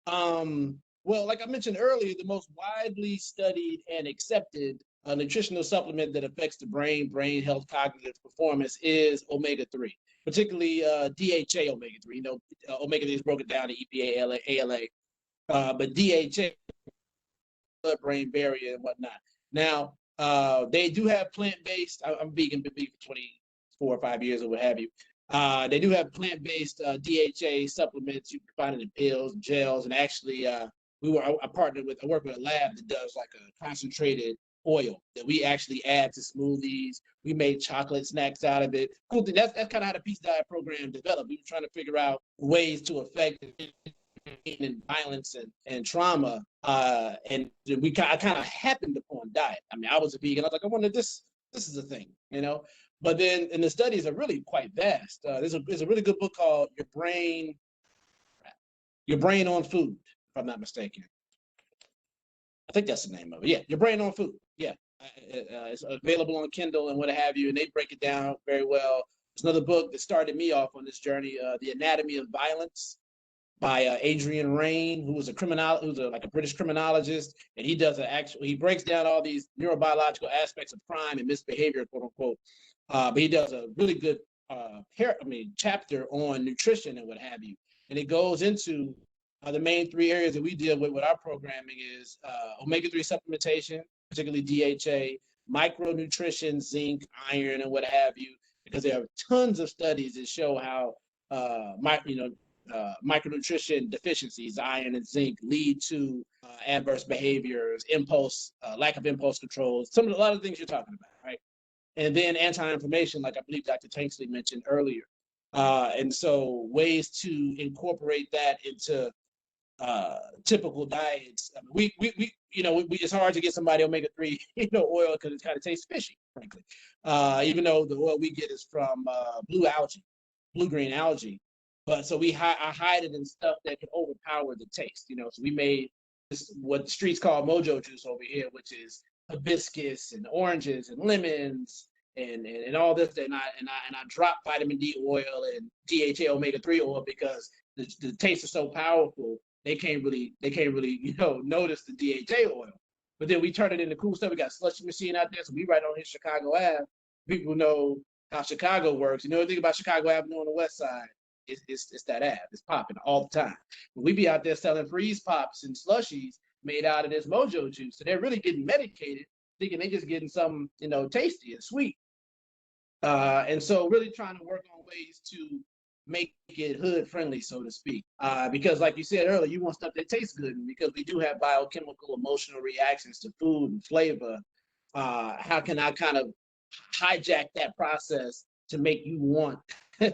of. Well, like I mentioned earlier, the most widely studied and accepted nutritional supplement that affects the brain health, cognitive performance is omega-3. Particularly DHA omega-3. Omega-3 is broken down to EPA, ALA, but DHA, blood-brain barrier and whatnot. Now, they do have plant-based. I'm vegan, been vegan for 24 or 5 years or what have you. They do have plant-based DHA supplements. You can find it in pills, gels, and actually, I work with a lab that does like a concentrated oil that we actually add to smoothies. We made chocolate snacks out of it. Cool thing. That's kind of how the Peace Diet program developed. We were trying to figure out ways to affect in violence and trauma. And I kind of happened upon diet. I mean, I was a vegan. I was like, I wonder this is a thing, But then, and the studies are really quite vast. There's a really good book called Your Brain on Food, if I'm not mistaken. I think that's the name of it. Yeah, Your Brain on Food. Yeah, it's available on Kindle and what have you, and they break it down very well. There's another book that started me off on this journey, The Anatomy of Violence, by Adrian Rayne, who's a British criminologist, and he breaks down all these neurobiological aspects of crime and misbehavior, quote unquote. But he does a really good chapter on nutrition and what have you, and it goes into the main 3 areas that we deal with our programming is omega-3 supplementation, particularly DHA, micronutrition, zinc, iron, and what have you, because there are tons of studies that show how micronutrition deficiencies, iron and zinc, lead to adverse behaviors, lack of impulse control, a lot of things you're talking about, right? And then anti-inflammation, like I believe Dr. Tanksley mentioned earlier. And so ways to incorporate that into typical diets. I mean, we it's hard to get somebody omega-3 oil because it kind of tastes fishy, frankly. Even though the oil we get is from blue-green algae. But so I hide it in stuff that can overpower the taste. So we made this, what the streets call Mojo Juice over here, which is hibiscus and oranges and lemons and all this. And I drop vitamin D oil and DHA omega-3 oil because the taste is so powerful. They can't really notice the DHA oil. But then we turn it into cool stuff. We got a slushy machine out there, so we right on here Chicago Ave. People know how Chicago works. The thing about Chicago Avenue on the west side, it's that Ave. It's popping all the time. But we be out there selling freeze pops and slushies made out of this Mojo Juice. So they're really getting medicated, thinking they're just getting something, tasty and sweet. And so really trying to work on ways to make it hood friendly, so to speak. Because like you said earlier, you want stuff that tastes good. And because we do have biochemical emotional reactions to food and flavor, how can I kind of hijack that process to make you want to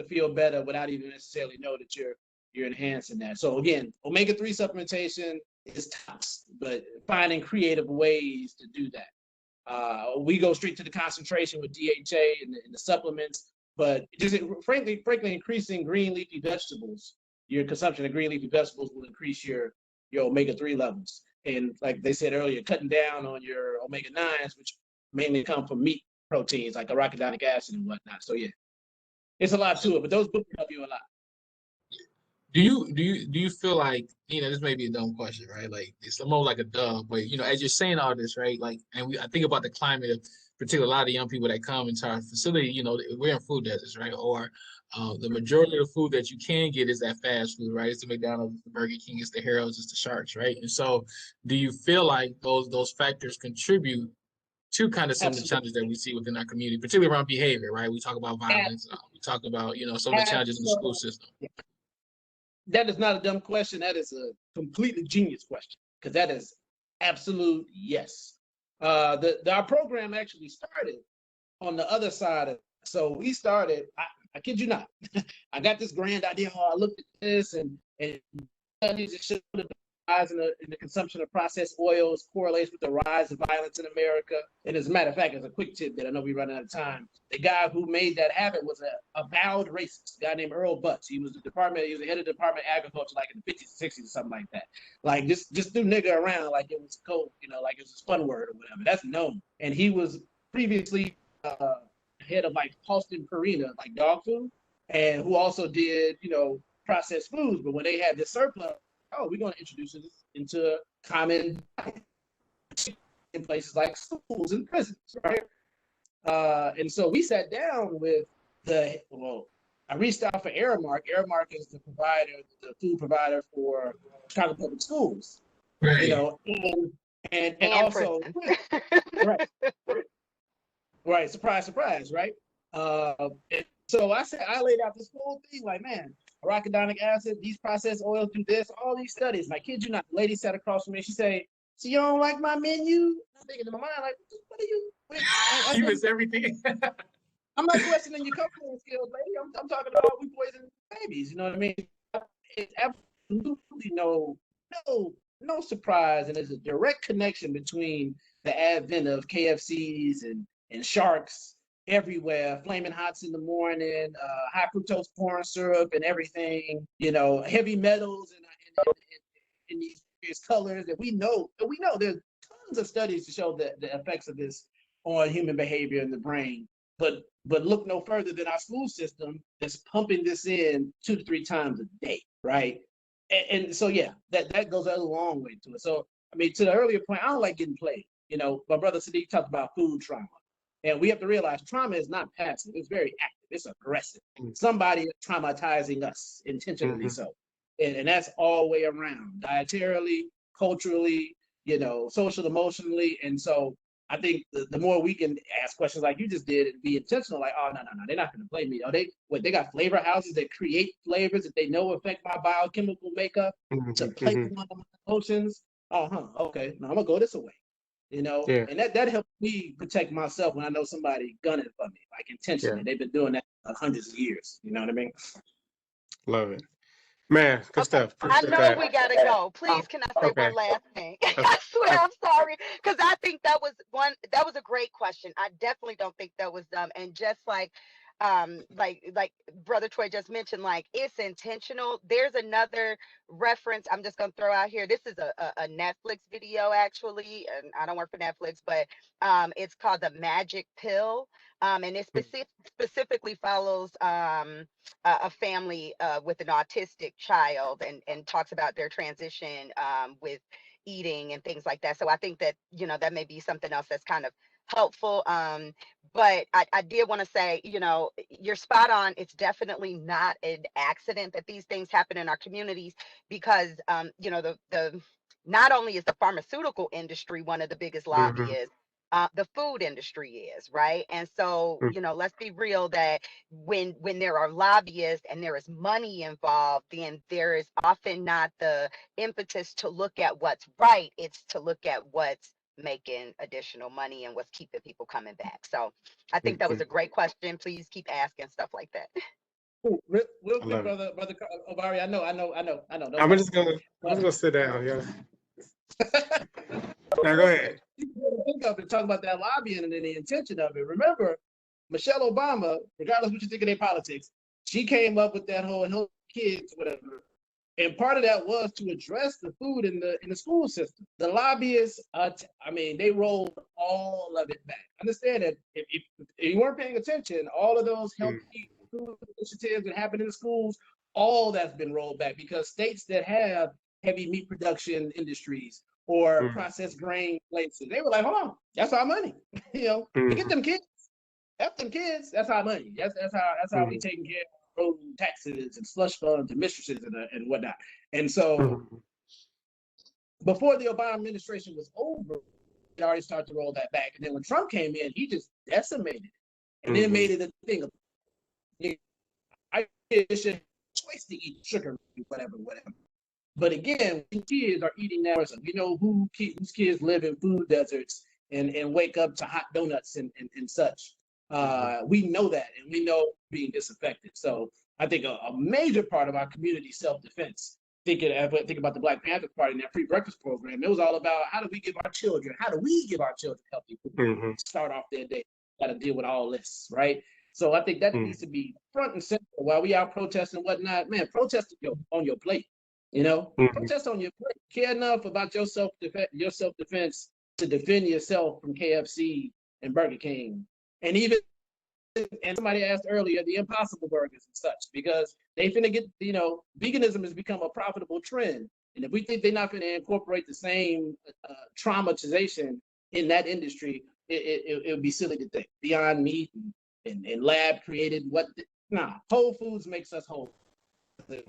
feel better without even necessarily know that you're enhancing that. So again, omega-3 supplementation is tops, but finding creative ways to do that. We go straight to the concentration with DHA and the supplements. But just frankly, increasing green leafy vegetables, your consumption of green leafy vegetables will increase your omega-3 levels. And like they said earlier, cutting down on your omega-9s, which mainly come from meat proteins like arachidonic acid and whatnot. So yeah, it's a lot to it, but those books help you a lot.
Do you feel like, this may be a dumb question, right? Like it's more like a duh, but as you're saying all this, right? Like, and I think about the climate of particularly a lot of young people that come into our facility, we're in food deserts, right? Or the majority of the food that you can get is that fast food, right? It's the McDonald's, the Burger King, it's the Harold's, it's the Sharks, right? And so do you feel like those factors contribute to kind of some of the challenges that we see within our community, particularly around behavior, right? We talk about violence, we talk about, some of the challenges in the school system.
That is not a dumb question. That is a completely genius question, because that is absolute yes. Our program actually started on the other side of it. So we started, I kid you not, I got this grand idea. I looked at this and it showed the rise in the consumption of processed oils correlates with the rise of violence in America. And as a matter of fact, as a quick tidbit, I know we're running out of time. The guy who made that happen was a avowed racist, a guy named Earl Butts. He was the head of the Department of Agriculture, like in the 50s, 60s, or something like that. Like just threw nigga around like it was cool, like it was a fun word or whatever. That's known. And he was previously head of like Halston Purina, like dog food, and who also did, processed foods. But when they had this surplus, we're going to introduce this into common in places like schools and prisons, right? And so we sat down with I reached out for Aramark. Aramark is the food provider for Chicago Public Schools,
right?
And also, right, surprise, right? So I laid out this whole thing like, man, arachidonic acid, these processed oils do this, all these studies. And I kid you not, the lady sat across from me. She said, "So you don't like my menu?" I'm thinking in my mind, like, what are you?
You miss everything.
I'm not questioning your cooking skills, lady. I'm talking about we poison babies. You know what I mean? It's absolutely no surprise, and there's a direct connection between the advent of KFCs and Sharks everywhere, flaming hots in the morning, high fructose corn syrup and everything, heavy metals in these various colors that we know there's tons of studies to show the effects of this on human behavior in the brain. But look no further than our school system that's pumping this in 2 to 3 times a day, right? And so yeah, that goes a long way to it. So I mean, to the earlier point, I don't like getting played. My brother Sadiq talked about food trauma. And we have to realize trauma is not passive. It's very active. It's aggressive. Somebody is traumatizing us intentionally so. And that's all the way around, dietarily, culturally, social, emotionally. And so I think the more we can ask questions like you just did and be intentional, like, oh, no, they're not going to play me. Oh, they got flavor houses that create flavors that they know affect my biochemical makeup to play with my emotions. Okay, now I'm going to go this way. And that helps me protect myself when I know somebody gunning for me, like intentionally. They've been doing that for hundreds of years. You know what I mean?
Love it. Man, good stuff. Appreciate
I know we gotta go. Please, can I say one last thing? I swear, I'm sorry, because I think that was a great question. I definitely don't think that was dumb. And just like Brother Troy just mentioned, like, it's intentional. There's another reference I'm just gonna throw out here. This is a Netflix video, actually, and I don't work for Netflix, but it's called The Magic Pill. And it specifically follows a family with an autistic child and talks about their transition with eating and things like that. So I think that, that may be something else that's kind of helpful. But I did want to say, you're spot on. It's definitely not an accident that these things happen in our communities because, the not only is the pharmaceutical industry one of the biggest lobbyists, the food industry is, right? And so, let's be real that when there are lobbyists and there is money involved, then there is often not the impetus to look at what's right. It's to look at what's making additional money and what's keeping people coming back. So I think that was a great question. Please keep asking stuff like that.
Real quick, brother Obari, I know.
I'm just gonna sit down. Yeah. Now go ahead.
Think of it, talk about that lobbying and the intention of it. Remember, Michelle Obama, regardless what you think of their politics, she came up with that whole help kids, whatever. And part of that was to address the food in the school system. The lobbyists, they rolled all of it back. Understand that if you weren't paying attention, all of those healthy food initiatives that happened in the schools, all that's been rolled back because states that have heavy meat production industries or processed grain places, they were like, hold on, that's our money. Get them kids. Help them kids. That's our money. That's how we taking care of road taxes and slush funds and mistresses and whatnot. And so before the Obama administration was over, they already started to roll that back. And then when Trump came in, he just decimated it and then made it a thing of I should have choice to eat sugar, whatever. But again, kids are eating that person. We know whose kids live in food deserts and wake up to hot donuts and such. We know that, and we know being disaffected. So I think a major part of our community self-defense, thinking about the Black Panther Party and that free breakfast program, it was all about how do we give our children healthy food, start off their day, got to deal with all this, right? So I think that needs to be front and center while we out protesting and whatnot. Man, protest on your plate, protest on your plate. Care enough about your self-defense to defend yourself from KFC and Burger King. And somebody asked earlier, the Impossible Burgers and such, because they finna get, veganism has become a profitable trend. And if we think they're not gonna incorporate the same traumatization in that industry, it would be silly to think. Beyond Meat and lab created Whole Foods makes us whole.
They're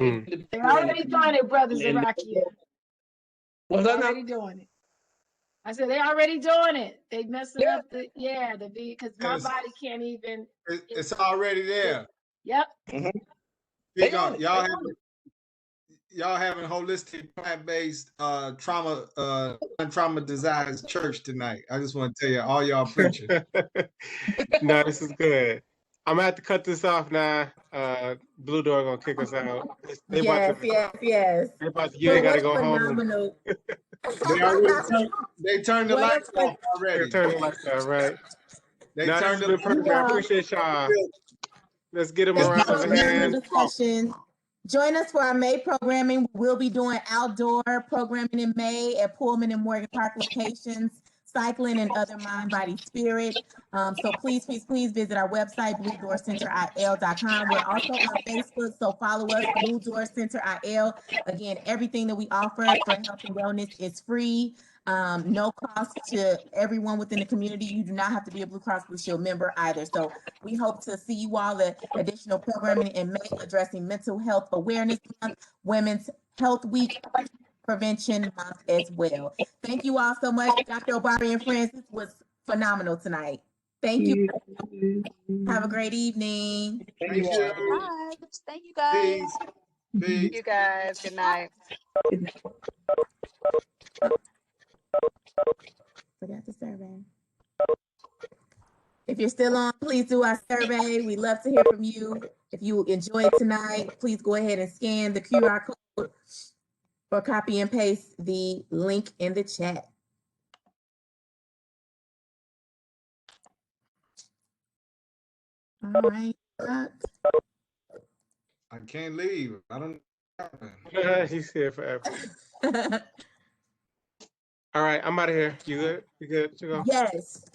already doing it, brothers Iraqi.
Was
They're already doing it. I said they're already doing it. They messing up because my body can't even.
It's already there.
Yep.
Y'all having holistic, plant-based, traumatized church tonight. I just want to tell you, all y'all preaching.
No, this is good. I'm gonna have to cut this off now. Blue Door gonna kick us out.
Yes.
You gotta go home.
They turned the lights off already.
They turned the lights off, right?
They turned the
perfect. I appreciate y'all. Let's get them around the hand.
Join us for our May programming. We'll be doing outdoor programming in May at Pullman and Morgan Park locations, cycling and other mind, body, spirit. So please visit our website, bluedoorcenterile.com. We're also on Facebook, so follow us, Blue Door Center IL. Again, everything that we offer for health and wellness is free. No cost to everyone within the community. You do not have to be a Blue Cross Blue Shield member either. So we hope to see you all at additional programming in May addressing Mental Health Awareness Month, Women's Health Week, Prevention Month as well. Thank you all so much, Dr. Obari and friends. This was phenomenal tonight. Thank you. Have a great evening.
Thank you.
Bye. Thank you guys.
Peace.
Thank you guys. Good night.
Forgot the survey. If you're still on, please do our survey. We love to hear from you. If you enjoyed tonight, please go ahead and scan the QR code or copy and paste the link in the chat. All right.
I can't leave. I don't know.
He's here forever. All right, I'm out of here. You good? You good to go?
Yes.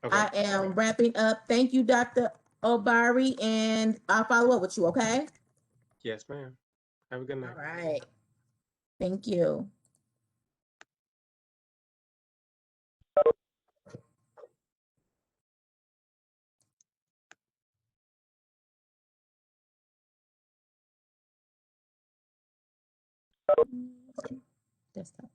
Okay.
I am wrapping up. Thank you, Dr. Obari, and I'll follow up with you, okay?
Yes, ma'am. Have a good night.
All right. Thank you. Desktop.